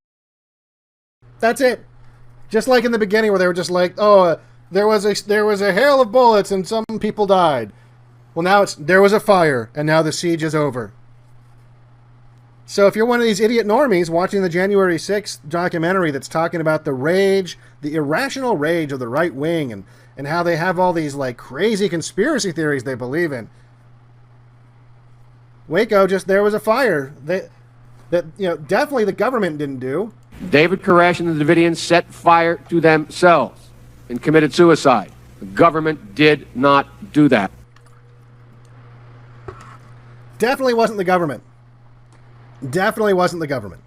S4: That's it. Just like in the beginning where they were just like, oh, there was a hail of bullets and some people died. Well, now there was a fire and now the siege is over. So if you're one of these idiot normies watching the January 6th documentary that's talking about the rage, the irrational rage of the right wing and how they have all these like crazy conspiracy theories they believe in, Waco, there was a fire that definitely the government didn't do.
S10: David Koresh and the Davidians set fire to themselves and committed suicide. The government did not do that.
S4: Definitely wasn't the government. Definitely wasn't the government.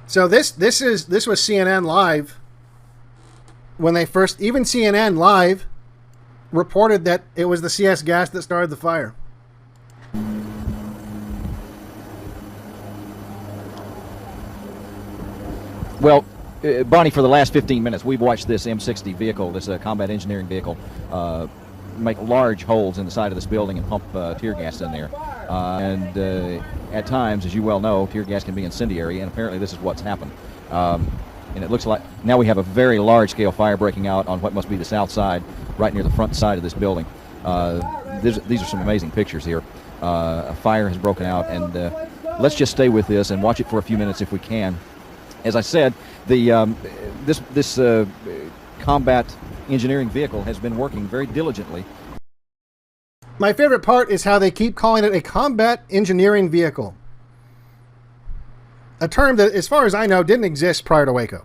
S4: So this was CNN Live when they first, even CNN Live reported that it was the CS gas that started the fire.
S12: Well, Bonnie, for the last 15 minutes, we've watched this M60 vehicle, this combat engineering vehicle, make large holes in the side of this building and pump tear gas in there. At times, as you well know, tear gas can be incendiary, and apparently this is what's happened. And it looks like now we have a very large-scale fire breaking out on what must be the south side, right near the front side of this building. These are some amazing pictures here. A fire has broken out, and let's just stay with this and watch it for a few minutes if we can. As I said, this combat engineering vehicle has been working very diligently.
S4: My favorite part is how they keep calling it a combat engineering vehicle. A term that, as far as I know, didn't exist prior to Waco.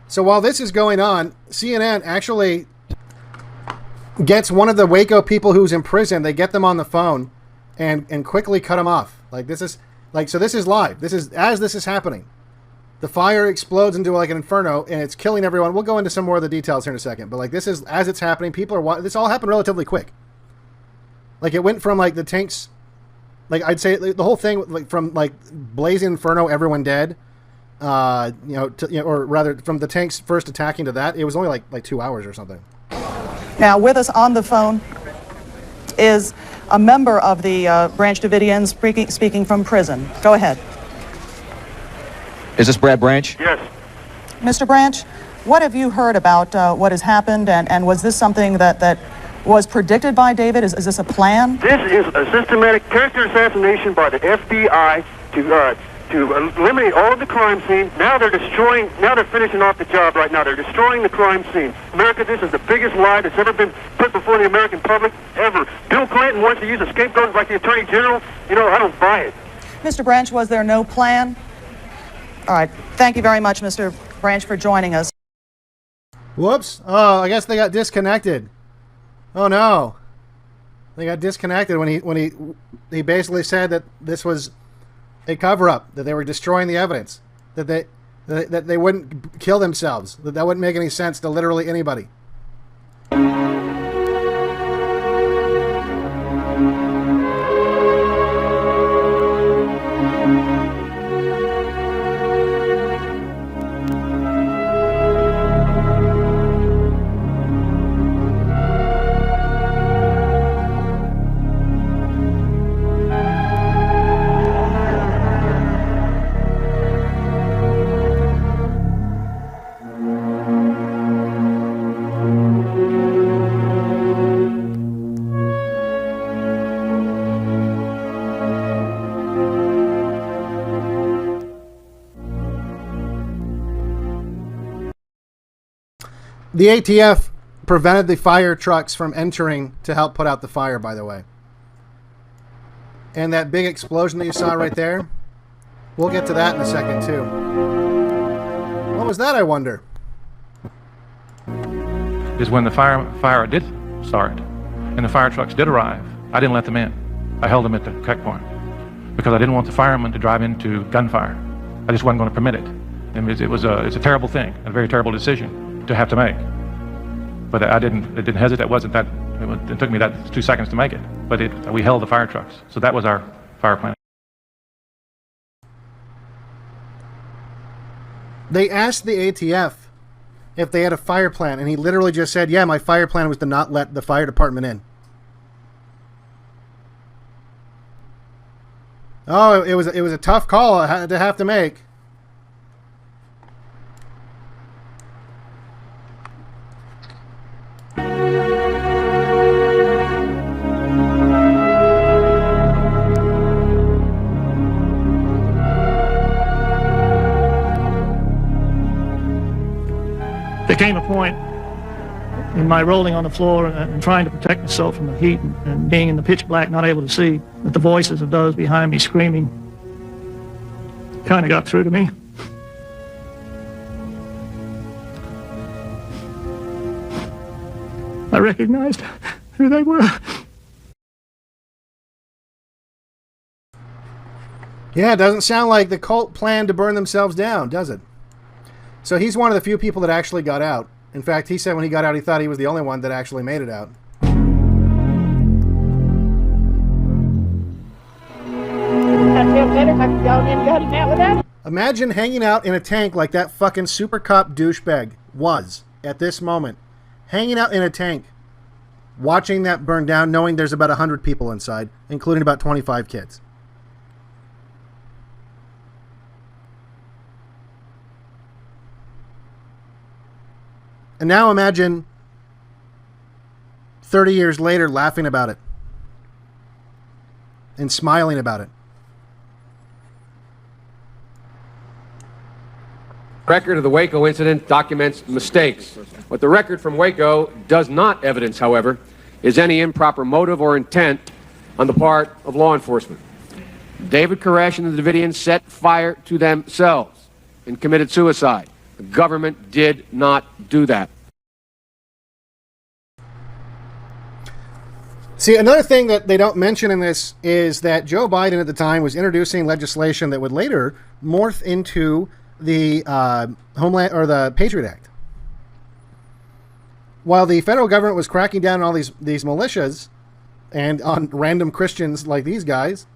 S4: So while this is going on, CNN actually gets one of the Waco people who's in prison. They get them on the phone and quickly cut him off. Like, this is like, so this is live. This is as this is happening. The fire explodes into like an inferno, and it's killing everyone. We'll go into some more of the details here in a second. But like, this is as it's happening. People are this all happened relatively quick. Like, it went from like the tanks, like I'd say the whole thing, like from like blazing inferno, everyone dead. Or rather, from the tanks first attacking to that, it was only like 2 hours or something.
S14: Now, with us on the phone is a member of the Branch Davidians speaking from prison. Go ahead.
S12: Is this Brad Branch?
S19: Yes.
S14: Mr. Branch, what have you heard about what has happened, and was this something that was predicted by David? Is this a plan?
S19: This is a systematic character assassination by the FBI to eliminate all of the crime scene. Now they're finishing off the job right now. They're destroying the crime scene. America, this is the biggest lie that's ever been put before the American public, ever. Bill Clinton wants to use a scapegoat like the Attorney General. You know, I don't buy it.
S14: Mr. Branch, was there no plan? All right. Thank you very much, Mr. Branch, for joining us.
S4: Whoops. Oh, I guess they got disconnected. Oh, no. They got disconnected when he basically said that this was a cover-up, that they were destroying the evidence, that they wouldn't kill themselves, that wouldn't make any sense to literally anybody. The ATF prevented the fire trucks from entering to help put out the fire, by the way. And that big explosion that you saw right there, we'll get to that in a second, too. What was that, I wonder?
S24: Is when the fire did start and the fire trucks did arrive, I didn't let them in. I held them at the checkpoint because I didn't want the firemen to drive into gunfire. I just wasn't going to permit it. And it's a terrible thing, a very terrible decision to have to make. But it didn't hesitate. It took me that 2 seconds to make it. But we held the fire trucks. So that was our fire plan.
S4: They asked the ATF if they had a fire plan, and he literally just said, yeah, my fire plan was to not let the fire department in. Oh, it was a tough call to have to make.
S23: There came a point in my rolling on the floor and trying to protect myself from the heat and being in the pitch black, not able to see, that the voices of those behind me screaming kind of got through to me. I recognized who they were.
S4: Yeah, it doesn't sound like the cult planned to burn themselves down, does it? So he's one of the few people that actually got out. In fact, he said when he got out, he thought he was the only one that actually made it out. Imagine hanging out in a tank like that fucking super cop douchebag was at this moment. Hanging out in a tank, watching that burn down, knowing there's about 100 people inside, including about 25 kids. And now imagine 30 years later laughing about it and smiling about it.
S10: Record of the Waco incident documents mistakes. What the record from Waco does not evidence, however, is any improper motive or intent on the part of law enforcement. David Koresh and the Davidians set fire to themselves and committed suicide. The government did not do that.
S4: See, another thing that they don't mention in this is that Joe Biden at the time was introducing legislation that would later morph into the Homeland or the Patriot Act. While the federal government was cracking down on all these militias and on random Christians like these guys,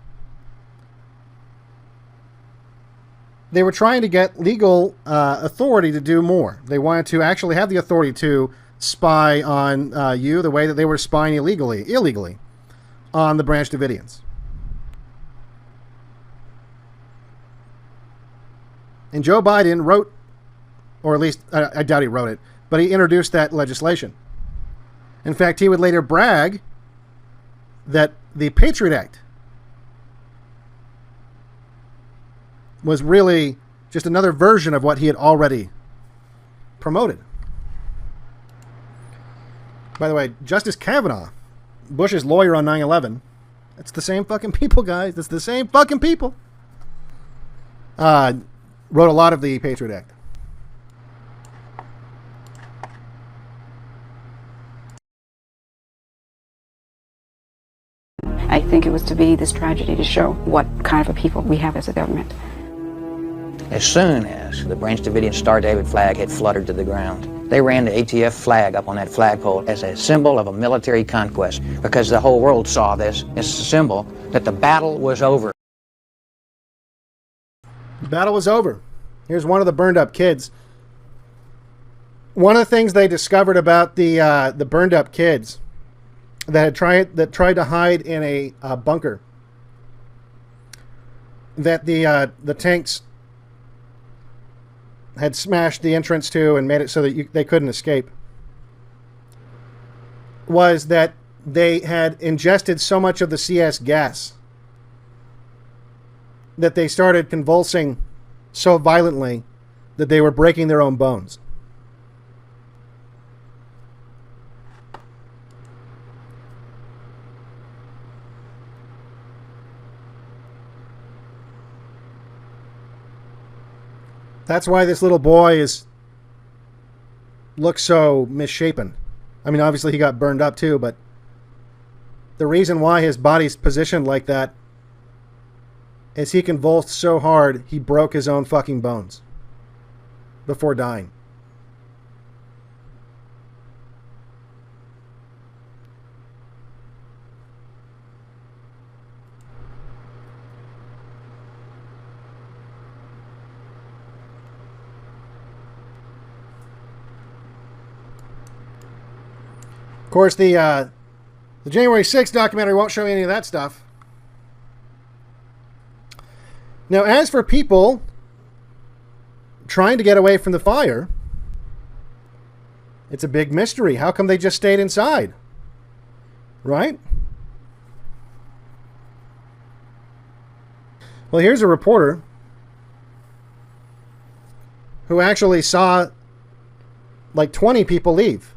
S4: they were trying to get legal authority to do more. They wanted to actually have the authority to spy on you the way that they were spying illegally on the Branch Davidians. And Joe Biden wrote, or at least I doubt he wrote it, but he introduced that legislation. In fact, he would later brag that the Patriot Act was really just another version of what he had already promoted. By the way, Justice Kavanaugh, Bush's lawyer on 9/11, it's the same fucking people, guys. It's the same fucking people. Wrote a lot of the Patriot Act.
S6: I think it was to be this tragedy to show what kind of a people we have as a government.
S13: As soon as the Branch Davidian Star David flag had fluttered to the ground, they ran the ATF flag up on that flagpole as a symbol of a military conquest, because the whole world saw this as a symbol that the battle was over.
S4: The battle was over. Here's one of the burned up kids. One of the things they discovered about the burned up kids that tried to hide in a bunker that the tanks had smashed the entrance to and made it so that they couldn't escape, was that they had ingested so much of the CS gas that they started convulsing so violently that they were breaking their own bones. That's why this little boy looks so misshapen. I mean, obviously he got burned up too, but the reason why his body's positioned like that is he convulsed so hard he broke his own fucking bones before dying. Of course, the January 6th documentary won't show you any of that stuff. Now, as for people trying to get away from the fire, it's a big mystery. How come they just stayed inside? Right? Well, here's a reporter who actually saw like 20 people leave.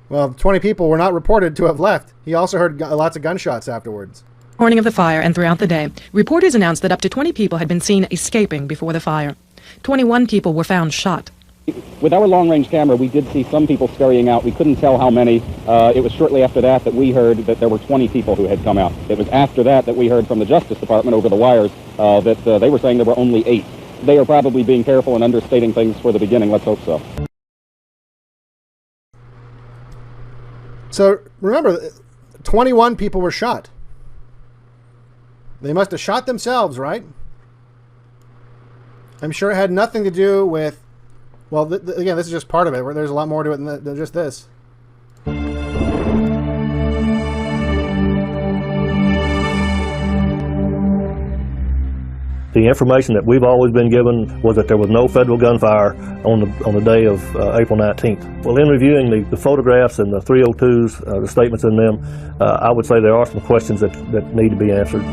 S4: Well, 20 people were not reported to have left. He also heard lots of gunshots afterwards.
S15: morning of the fire and throughout the day, reporters announced that up to 20 people had been seen escaping before the fire. 21 people were found shot.
S16: With our long-range camera, we did see some people scurrying out. We couldn't tell how many. It was shortly after that that we heard that there were 20 people who had come out. It was after that that we heard from the Justice Department over the wires that they were saying there were only 8. They are probably being careful and understating things for the beginning. Let's hope so.
S4: So remember, 21 people were shot. They must have shot themselves, right? I'm sure it had nothing to do with... Well, again, this is just part of it. There's a lot more to it than just this.
S20: The information that we've always been given was that there was no federal gunfire on the day of April 19th. Well, in reviewing the photographs and the 302s, the statements in them, I would say there are some questions that need to be answered.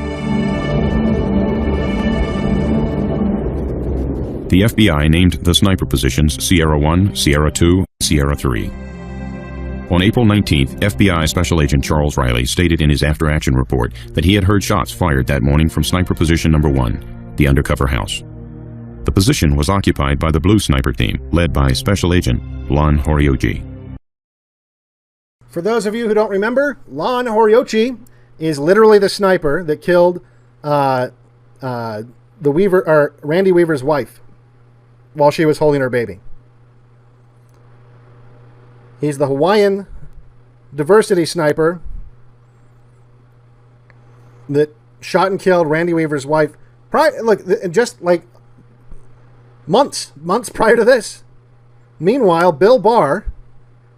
S21: The FBI named the sniper positions Sierra 1, Sierra 2, Sierra 3. On April 19th, FBI Special Agent Charles Riley stated in his after-action report that he had heard shots fired that morning from sniper position number 1. The undercover house. The position was occupied by the Blue Sniper team, led by Special Agent Lon Horiochi.
S4: For those of you who don't remember, Lon Horiochi is literally the sniper that killed Randy Weaver's wife while she was holding her baby. He's the Hawaiian diversity sniper that shot and killed Randy Weaver's wife. Look, just like months prior to this. Meanwhile, Bill Barr,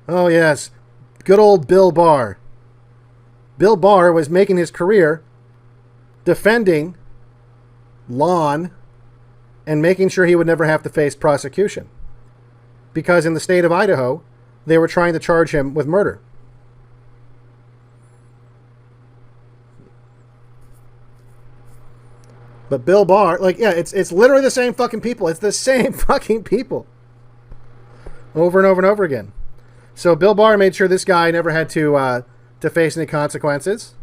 S4: oh yes, good old Bill Barr. Bill Barr was making his career defending Lon and making sure he would never have to face prosecution. Because in the state of Idaho, they were trying to charge him with murder. But Bill Barr, like, yeah, it's literally the same fucking people. It's the same fucking people. Over and over and over again. So Bill Barr made sure this guy never had to face any consequences.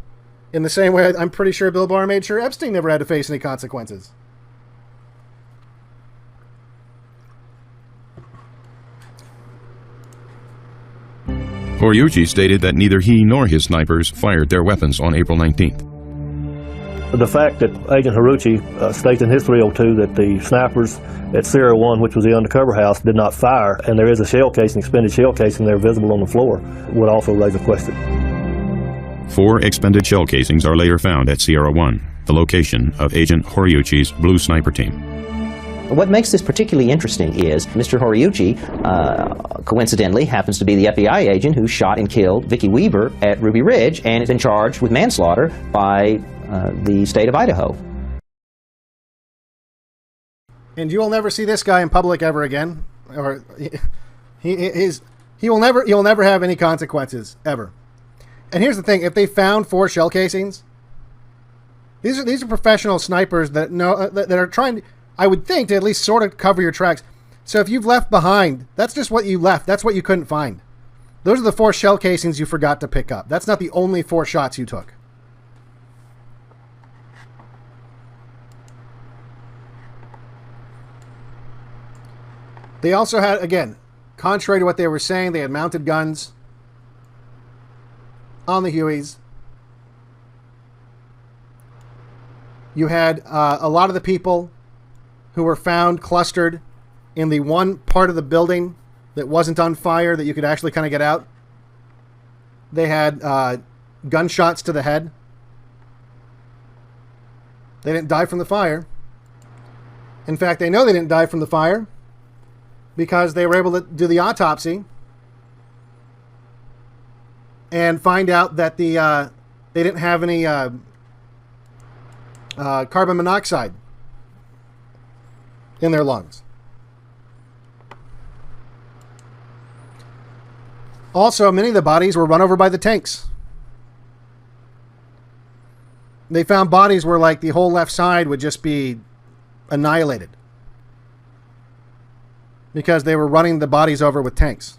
S4: In the same way, I'm pretty sure Bill Barr made sure Epstein never had to face any consequences.
S21: Horiochi stated that neither he nor his snipers fired their weapons on April 19th.
S20: The fact that Agent Horiochi states in his 302 that the snipers at Sierra 1, which was the undercover house, did not fire, and there is a shell casing, expended shell casing there visible on the floor, would also raise a question.
S21: 4 expended shell casings are later found at Sierra 1, the location of Agent Horiochi's Blue Sniper team.
S25: What makes this particularly interesting is Mr. Horiochi, coincidentally, happens to be the FBI agent who shot and killed Vicki Weaver at Ruby Ridge and has been charged with manslaughter by the state of Idaho.
S4: And you will never see this guy in public ever again, or he will never have any consequences ever. And here's the thing: if they found 4 shell casings, these are professional snipers that know that are trying, I would think, to at least sort of cover your tracks. So if you've left behind, that's just what you left. That's what you couldn't find. Those are the 4 shell casings you forgot to pick up. That's not the only 4 shots you took. They also had, again, contrary to what they were saying, they had mounted guns on the Hueys. You had a lot of the people who were found clustered in the one part of the building that wasn't on fire that you could actually kind of get out. They had gunshots to the head. They didn't die from the fire. In fact, they know they didn't die from the fire because they were able to do the autopsy and find out that they didn't have any carbon monoxide in their lungs. Also, many of the bodies were run over by the tanks. They found bodies where, like, the whole left side would just be annihilated because they were running the bodies over with tanks,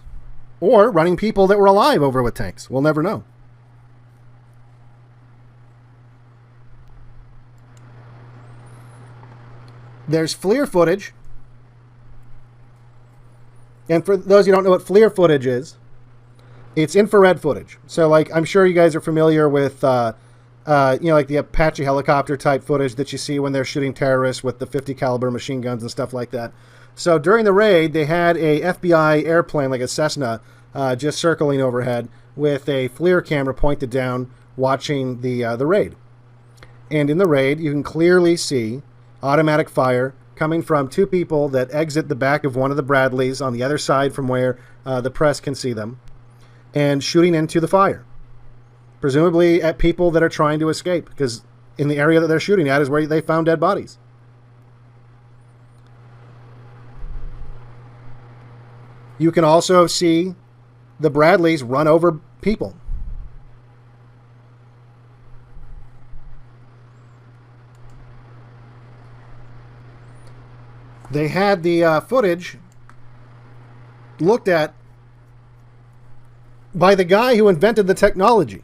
S4: or running people that were alive over with tanks. We'll never know. There's FLIR footage. And for those who don't know what FLIR footage is, it's infrared footage. So, like, I'm sure you guys are familiar with, like the Apache helicopter type footage that you see when they're shooting terrorists with the 50 caliber machine guns and stuff like that. So during the raid, they had a FBI airplane, like a Cessna, just circling overhead with a FLIR camera pointed down, watching the raid. And in the raid, you can clearly see automatic fire coming from two people that exit the back of one of the Bradleys on the other side from where the press can see them, and shooting into the fire, presumably at people that are trying to escape, because in the area that they're shooting at is where they found dead bodies. You can also see the Bradleys run over people. They had the footage looked at by the guy who invented the technology.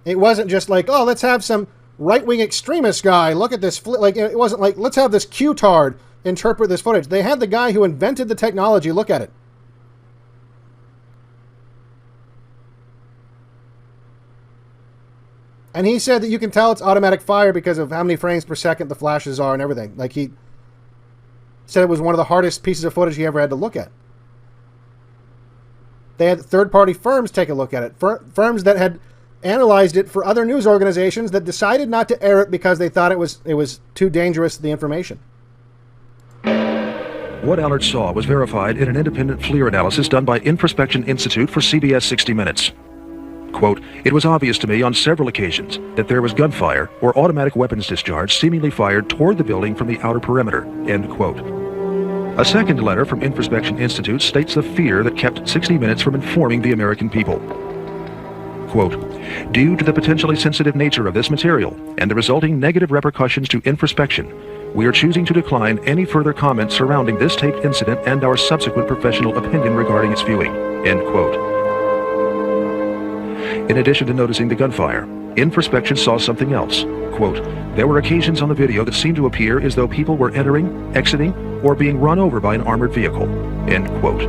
S4: It wasn't just like, oh, let's have some right-wing extremist guy look at this. Like, it wasn't like, let's have this Q-tard interpret this footage. They had the guy who invented the technology look at it. And he said that you can tell it's automatic fire because of how many frames per second the flashes are and everything. Like, he said it was one of the hardest pieces of footage he ever had to look at. They had third-party firms take a look at it. Firms that had analyzed it for other news organizations that decided not to air it because they thought it was too dangerous, the information.
S1: What Allard saw was verified in an independent FLIR analysis done by Introspection Institute for CBS 60 Minutes. Quote, "It was obvious to me on several occasions that there was gunfire or automatic weapons discharge seemingly fired toward the building from the outer perimeter." End quote. A second letter from Introspection Institute states the fear that kept 60 Minutes from informing the American people. Quote, "Due to the potentially sensitive nature of this material and the resulting negative repercussions to introspection, we are choosing to decline any further comments surrounding this taped incident and our subsequent professional opinion regarding its viewing." End quote. In addition to noticing the gunfire, Introspection saw something else. Quote, "There were occasions on the video that seemed to appear as though people were entering, exiting, or being run over by an armored vehicle." End quote.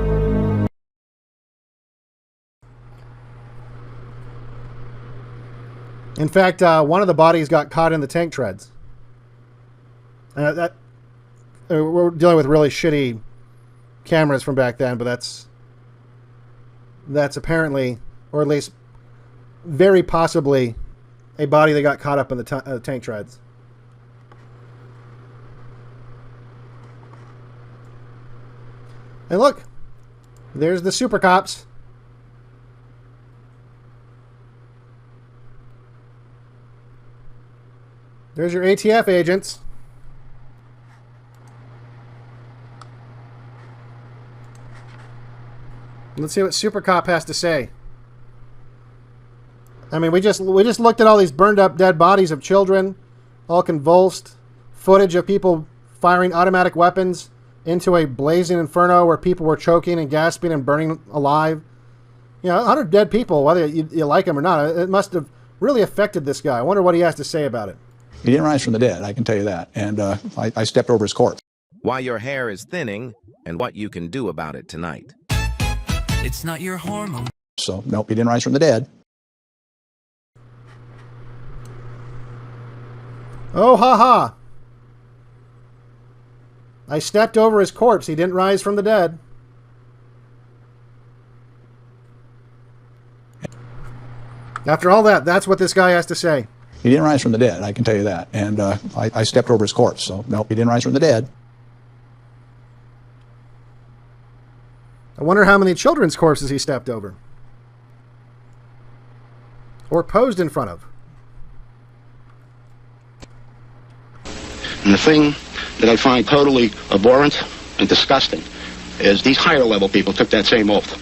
S4: In fact, one of the bodies got caught in the tank treads. We're dealing with really shitty cameras from back then, but that's apparently, or at least very possibly, a body that got caught up in the tank treads. And look, there's the super cops. There's your ATF agents. Let's see what Super Cop has to say. I mean, we just looked at all these burned up dead bodies of children, all convulsed, footage of people firing automatic weapons into a blazing inferno where people were choking and gasping and burning alive. You know, 100 dead people, whether you like them or not. It must have really affected this guy. I wonder what he has to say about it.
S11: He didn't rise from the dead, I can tell you that. And I stepped over his corpse.
S2: Why your hair is thinning and what you can do about it tonight.
S3: It's not your hormone.
S11: So, nope, he didn't rise from the dead.
S4: Oh, ha ha. I stepped over his corpse. He didn't rise from the dead. After all that, that's what this guy has to say.
S11: He didn't rise from the dead, I can tell you that. And I stepped over his corpse. So, nope, he didn't rise from the dead.
S4: I wonder how many children's corpses he stepped over. Or posed in front of.
S7: And the thing that I find totally abhorrent and disgusting is these higher level people took that same oath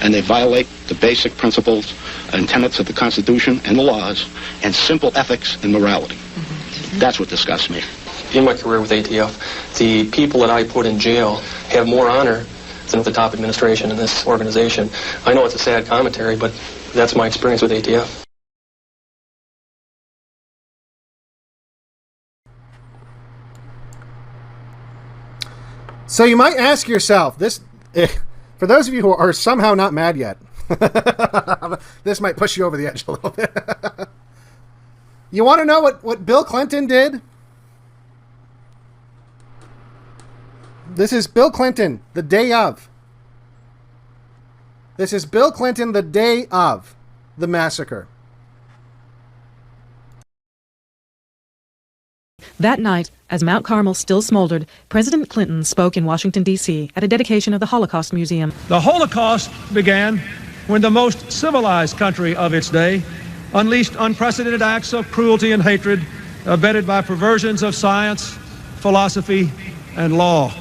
S7: and they violate the basic principles and tenets of the Constitution and the laws and simple ethics and morality. That's what disgusts me.
S22: In my career with ATF, the people that I put in jail have more honor than the top administration in this organization. I know it's a sad commentary, but that's my experience with ATF.
S4: So you might ask yourself, for those of you who are somehow not mad yet, this might push you over the edge a little bit. You want to know what Bill Clinton did? This is Bill Clinton the day of. This is Bill Clinton the day of the massacre.
S15: That night, as Mount Carmel still smoldered, President Clinton spoke in Washington, D.C. at a dedication of the Holocaust Museum.
S5: The Holocaust began when the most civilized country of its day unleashed unprecedented acts of cruelty and hatred abetted by perversions of science, philosophy, and law.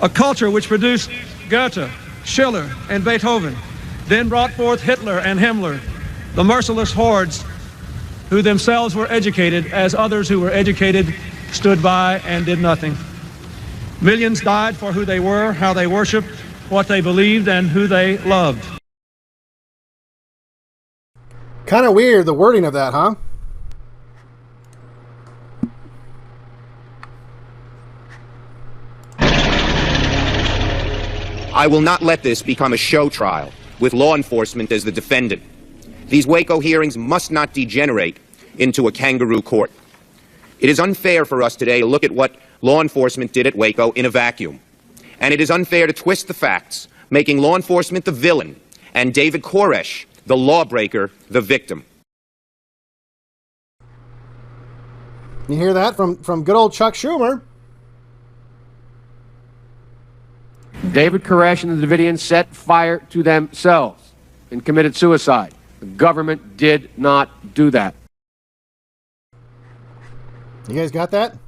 S5: A culture which produced Goethe, Schiller, and Beethoven, then brought forth Hitler and Himmler, the merciless hordes who themselves were educated as others who were educated stood by and did nothing. Millions died for who they were, how they worshiped, what they believed, and who they loved.
S4: Kind of weird, the wording of that, huh?
S8: I will not let this become a show trial with law enforcement as the defendant. These Waco hearings must not degenerate into a kangaroo court. It is unfair for us today to look at what law enforcement did at Waco in a vacuum. And it is unfair to twist the facts, making law enforcement the villain and David Koresh, the lawbreaker, the victim.
S4: You hear that from good old Chuck Schumer.
S10: David Koresh and the Davidians set fire to themselves and committed suicide. The government did not do that.
S4: You guys got that?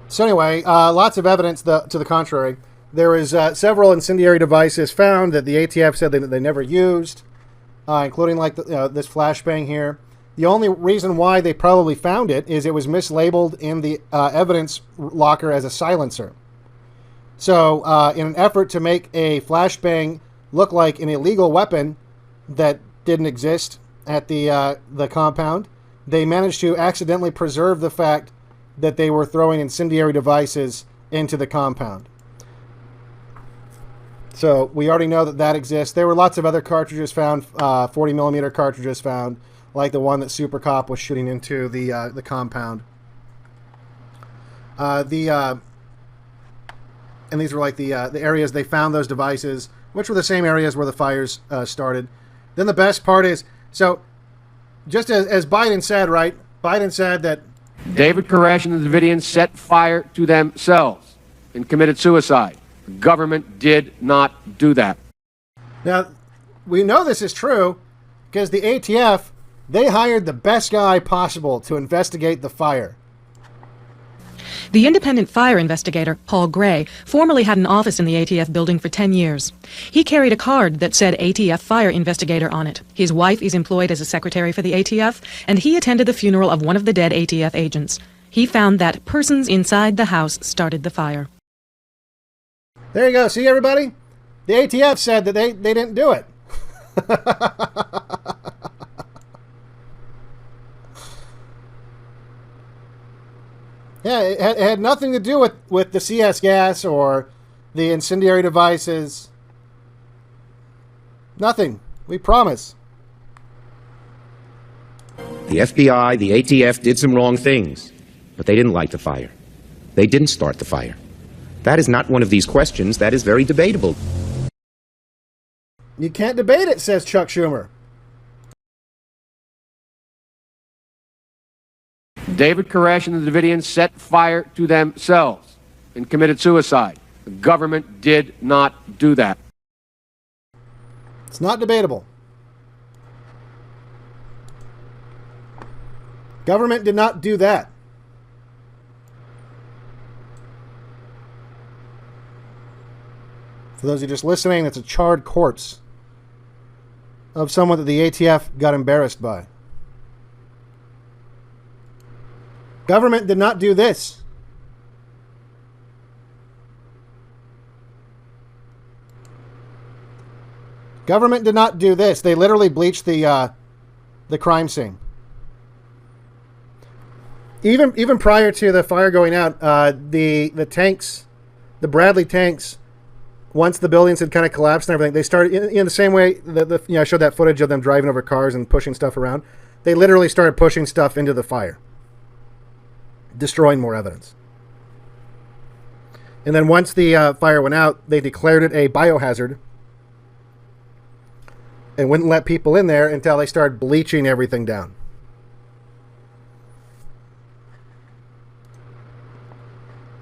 S4: So anyway, lots of evidence to the contrary. There was several incendiary devices found that the ATF said that they never used, including like this flashbang here. The only reason why they probably found it is it was mislabeled in the evidence locker as a silencer. So in an effort to make a flashbang look like an illegal weapon that didn't exist at the compound, they managed to accidentally preserve the fact that they were throwing incendiary devices into the compound. So we already know that exists. There were lots of other cartridges found, 40 millimeter cartridges found, like the one that Super Cop was shooting into the compound. And these were like the areas they found those devices, which were the same areas where the fires started. Then the best part is, so just as Biden said, right? Biden said that
S10: David Koresh and the Davidians set fire to themselves and committed suicide. The government did not do that.
S4: Now, we know this is true because the ATF, they hired the best guy possible to investigate the fire.
S15: The independent fire investigator, Paul Gray, formerly had an office in the ATF building for 10 years. He carried a card that said ATF fire investigator on it. His wife is employed as a secretary for the ATF, and he attended the funeral of one of the dead ATF agents. He found that persons inside the house started the fire.
S4: There you go. See, everybody? The ATF said that they didn't do it. Yeah, it had nothing to do with the CS gas or the incendiary devices. Nothing. We promise.
S8: The FBI, the ATF did some wrong things, but they didn't light the fire. They didn't start the fire. That is not one of these questions. That is very debatable.
S4: You can't debate it, says Chuck Schumer.
S10: David Koresh and the Davidians set fire to themselves and committed suicide. The government did not do that.
S4: It's not debatable. Government did not do that. For those of you just listening, that's a charred corpse of someone that the ATF got embarrassed by. Government did not do this. Government did not do this. They literally bleached the crime scene. Even prior to the fire going out, the tanks, the Bradley tanks, once the buildings had kind of collapsed and everything, they started in the same way that I showed that footage of them driving over cars and pushing stuff around. They literally started pushing stuff into the fire, destroying more evidence. And then once the fire went out, they declared it a biohazard and wouldn't let people in there until they started bleaching everything down.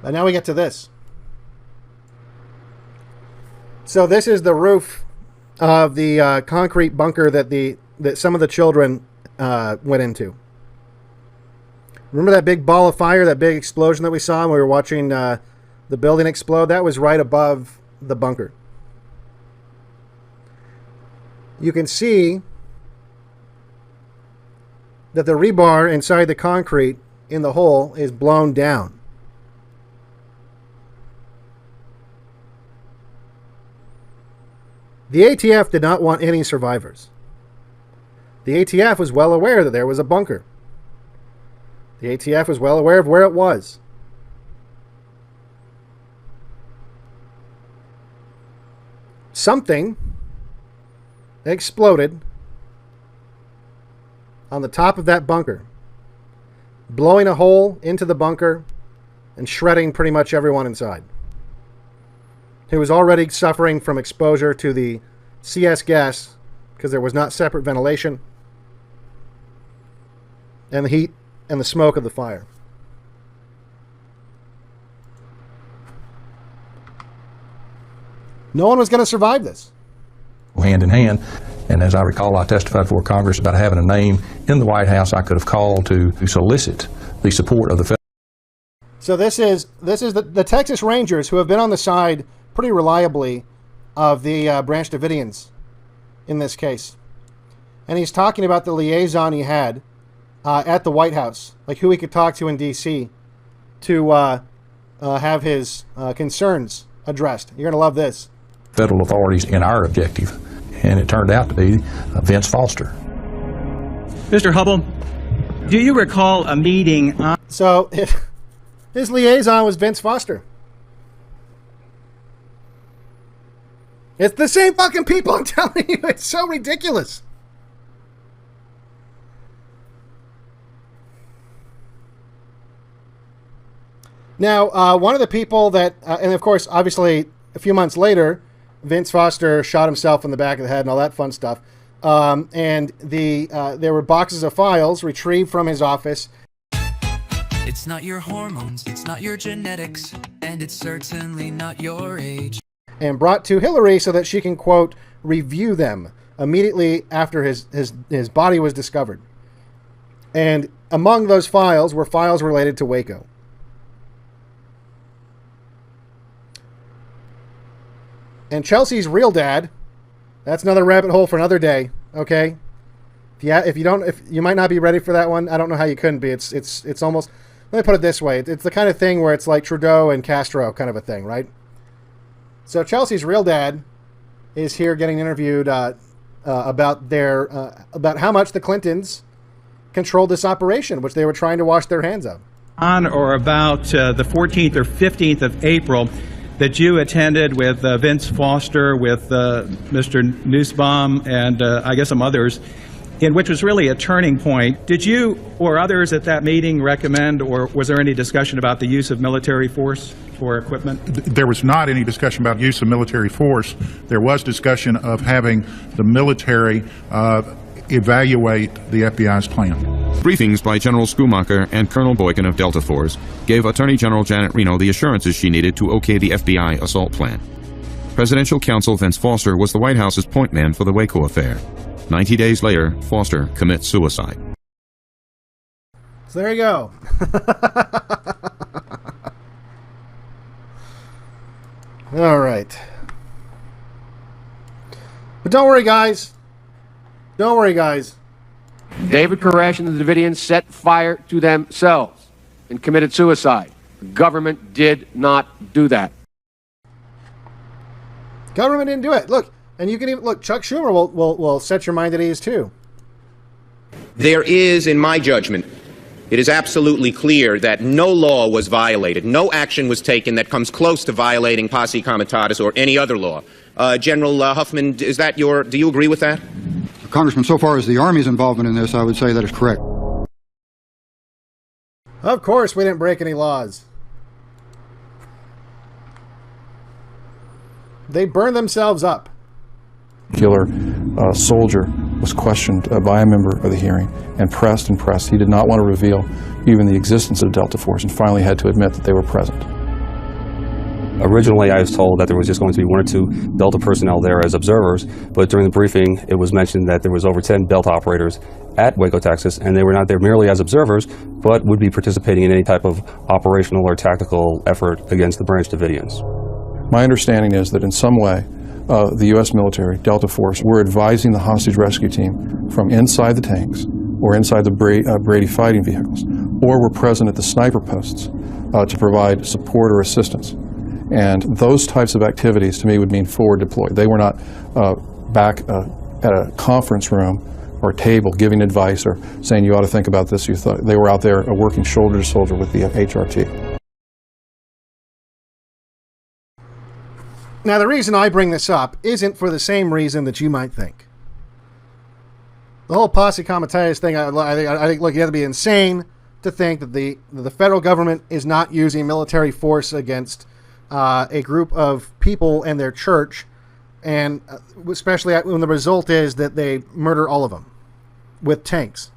S4: And now we get to this. So this is the roof of the concrete bunker that some of the children went into. Remember that big ball of fire, that big explosion that we saw when we were watching the building explode? That was right above the bunker. You can see that the rebar inside the concrete in the hole is blown down. The ATF did not want any survivors. The ATF was well aware that there was a bunker. The ATF was well aware of where it was. Something exploded on the top of that bunker, blowing a hole into the bunker and shredding pretty much everyone inside, who was already suffering from exposure to the CS gas because there was not separate ventilation, and the heat and the smoke of the fire. No one was going to survive this.
S9: Hand in hand, and as I recall, I testified before Congress about having a name in the White House I could have called to solicit the support of the federal.
S4: So this is the Texas Rangers, who have been on the side pretty reliably of the Branch Davidians in this case. And he's talking about the liaison he had at the White House, like who he could talk to in D.C. to have his concerns addressed. You're going to love this.
S9: Federal authorities in our objective, and it turned out to be Vince Foster.
S12: Mr. Hubble, do you recall a meeting on...
S4: So his liaison was Vince Foster. It's the same fucking people, I'm telling you. It's so ridiculous. Now, one of the people that, and of course, obviously, a few months later, Vince Foster shot himself in the back of the head and all that fun stuff. And there were boxes of files retrieved from his office.
S3: It's not your hormones, it's not your genetics, and it's certainly not your age.
S4: And brought to Hillary so that she can, quote, review them immediately after his body was discovered. And among those files were files related to Waco. And Chelsea's real dad, that's another rabbit hole for another day, okay? If you might not be ready for that one, I don't know how you couldn't be. It's almost, let me put it this way. It's the kind of thing where it's like Trudeau and Castro kind of a thing, right? So Chelsea's real dad is here getting interviewed about how much the Clintons controlled this operation, which they were trying to wash their hands of.
S12: On or about the 14th or 15th of April, that you attended with Vince Foster, with Mr. Nussbaum, and I guess some others, in which was really a turning point. Did you or others at that meeting recommend, or was there any discussion about the use of military force for equipment?
S17: There was not any discussion about use of military force. There was discussion of having the military evaluate the FBI's plan.
S21: Briefings by General Schumacher and Colonel Boykin of Delta Force gave Attorney General Janet Reno the assurances she needed to okay the FBI assault plan. Presidential counsel Vince Foster was the White House's point man for the Waco affair. 90 days later, Foster commits suicide.
S4: So there you go. All right. But don't worry, guys. Don't worry, guys.
S10: David Koresh and the Davidians set fire to themselves and committed suicide. The government did not do that.
S4: Government didn't do it. Look, and you can even look. Chuck Schumer will set your mind at ease too.
S8: There is, in my judgment, it is absolutely clear that no law was violated. No action was taken that comes close to violating posse comitatus or any other law. General Huffman, do you agree with that?
S14: Congressman, so far as the Army's involvement in this, I would say that is correct.
S4: Of course we didn't break any laws. They burned themselves up.
S9: Particular soldier was questioned by a member of the hearing and pressed and pressed. He did not want to reveal even the existence of Delta Force and finally had to admit that they were present.
S18: Originally, I was told that there was just going to be 1 or 2 Delta personnel there as observers, but during the briefing, it was mentioned that there was over 10 Delta operators at Waco, Texas, and they were not there merely as observers, but would be participating in any type of operational or tactical effort against the Branch Davidians.
S9: My understanding is that in some way, the U.S. military, Delta Force, were advising the hostage rescue team from inside the tanks or inside the Brady fighting vehicles, or were present at the sniper posts to provide support or assistance. And those types of activities, to me, would mean forward deployed. They were not back at a conference room or table giving advice or saying you ought to think about this. They were out there working shoulder to shoulder with the HRT.
S4: Now, the reason I bring this up isn't for the same reason that you might think. The whole posse comitatus thing, I think, look, you have to be insane to think that the federal government is not using military force against a group of people and their church, and especially when the result is that they murder all of them with tanks.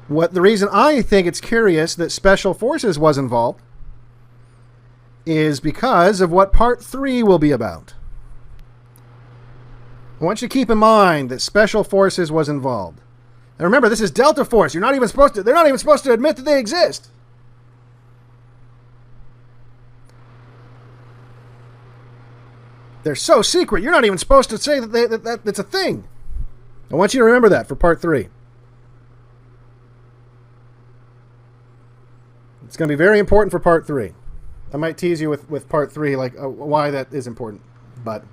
S4: The reason I think it's curious that Special Forces was involved is because of what Part 3 will be about. I want you to keep in mind that Special Forces was involved. And remember, this is Delta Force. They're not even supposed to admit that they exist. They're so secret, you're not even supposed to say that it's a thing. I want you to remember that for Part 3. It's going to be very important for Part 3. I might tease you with Part 3, like why that is important. But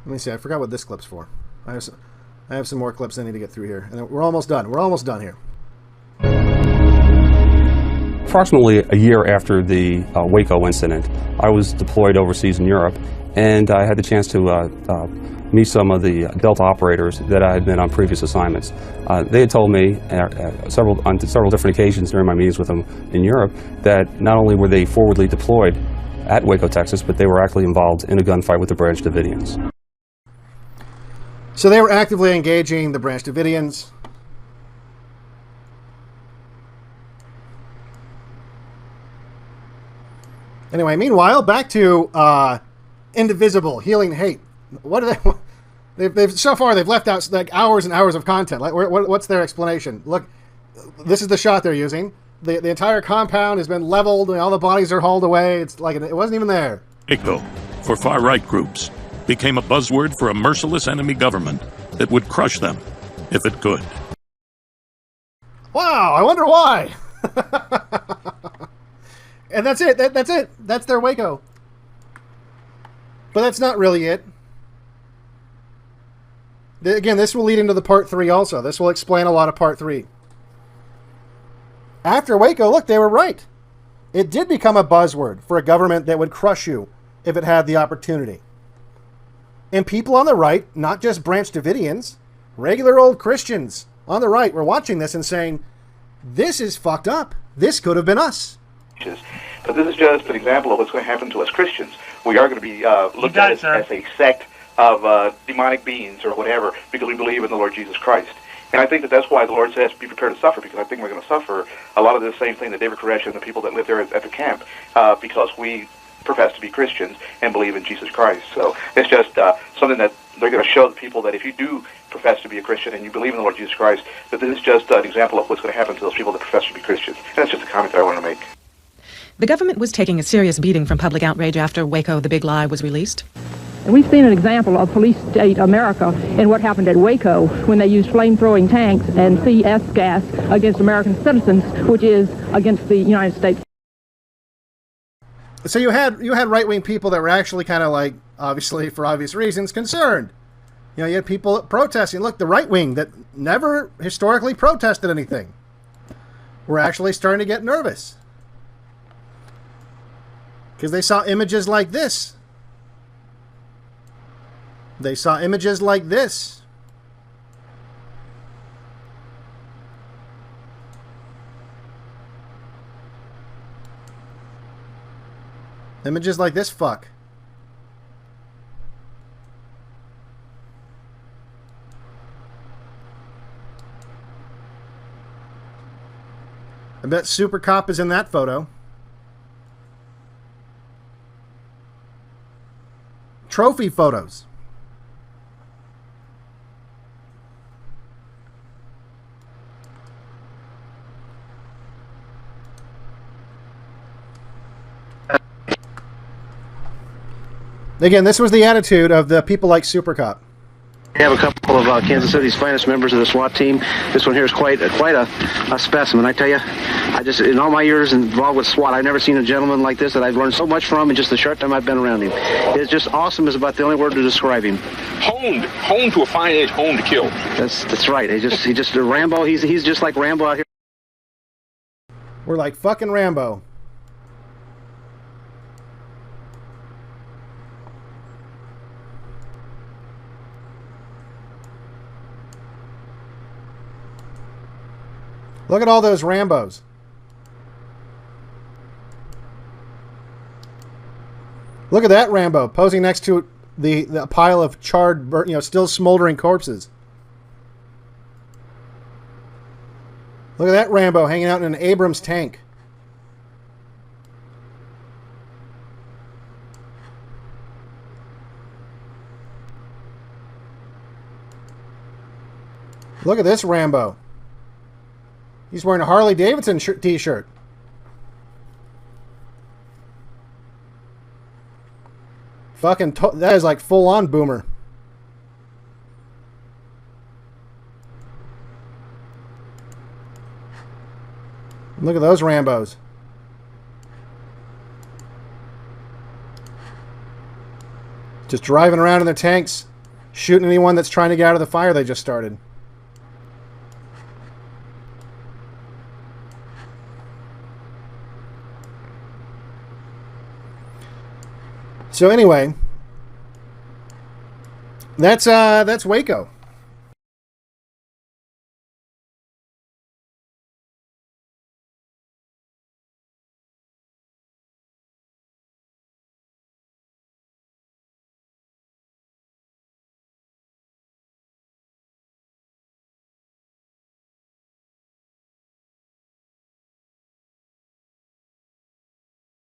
S4: let me see. I forgot what this clip's for. I have some more clips I need to get through here. And we're almost done. We're almost done here.
S18: Approximately a year after the Waco incident, I was deployed overseas in Europe, and I had the chance to meet some of the Delta operators that I had been on previous assignments. They had told me on several different occasions during my meetings with them in Europe that not only were they forwardly deployed at Waco, Texas, but they were actually involved in a gunfight with the Branch Davidians.
S4: So they were actively engaging the Branch Davidians. Anyway, meanwhile, back to Indivisible, Healing Hate. What are they've so far they've left out like hours and hours of content. Like, what's their explanation? Look, this is the shot they're using. The entire compound has been leveled and all the bodies are hauled away. It's like it wasn't even there.
S19: Waco, for far-right groups, became a buzzword for a merciless enemy government that would crush them if it could.
S4: Wow, I wonder why. And that's it. That's it. That's their Waco. But that's not really it. Again, this will lead into the Part 3 also. This will explain a lot of Part 3. After Waco, look, they were right. It did become a buzzword for a government that would crush you if it had the opportunity. And people on the right, not just Branch Davidians, regular old Christians on the right were watching this and saying, this is fucked up. This could have been us.
S23: But this is just an example of what's going to happen to us Christians. We are going to be looked at as a sect of demonic beings or whatever because we believe in the Lord Jesus Christ. And I think that that's why the Lord says be prepared to suffer, because I think we're going to suffer a lot of the same thing that David Koresh and the people that live there at the camp because we profess to be Christians and believe in Jesus Christ. So it's just something that they're going to show the people that if you do profess to be a Christian and you believe in the Lord Jesus Christ, that this is just an example of what's going to happen to those people that profess to be Christians. And that's just a comment that I want to make.
S15: The government was taking a serious beating from public outrage after Waco, the Big Lie, was released.
S24: And we've seen an example of police state America in what happened at Waco when they used flame-throwing tanks and CS gas against American citizens, which is against the United States.
S4: So you had right-wing people that were actually kind of like, obviously for obvious reasons, concerned You know, you had people protesting. Look, the right wing that never historically protested anything were actually starting to get nervous because they saw images like this. They saw images like this. Images like this fuck. I bet Super Cop is in that photo. Trophy photos. Again, this was the attitude of the people like Super Cop.
S6: We have a couple of Kansas City's finest members of the SWAT team. This one here is quite a specimen. I tell you, in all my years involved with SWAT, I've never seen a gentleman like this that I've learned so much from in just the short time I've been around him. It's just awesome is about the only word to describe him.
S13: Honed to a fine edge, honed to kill.
S6: That's right. He just Rambo. He's just like Rambo out here.
S4: We're like fucking Rambo. Look at all those Rambos. Look at that Rambo posing next to the pile of charred, still smoldering corpses. Look at that Rambo hanging out in an Abrams tank. Look at this Rambo. He's wearing a Harley Davidson t-shirt. Fucking, that is like full-on boomer. Look at those Rambos. Just driving around in their tanks, shooting anyone that's trying to get out of the fire they just started. So anyway, that's Waco.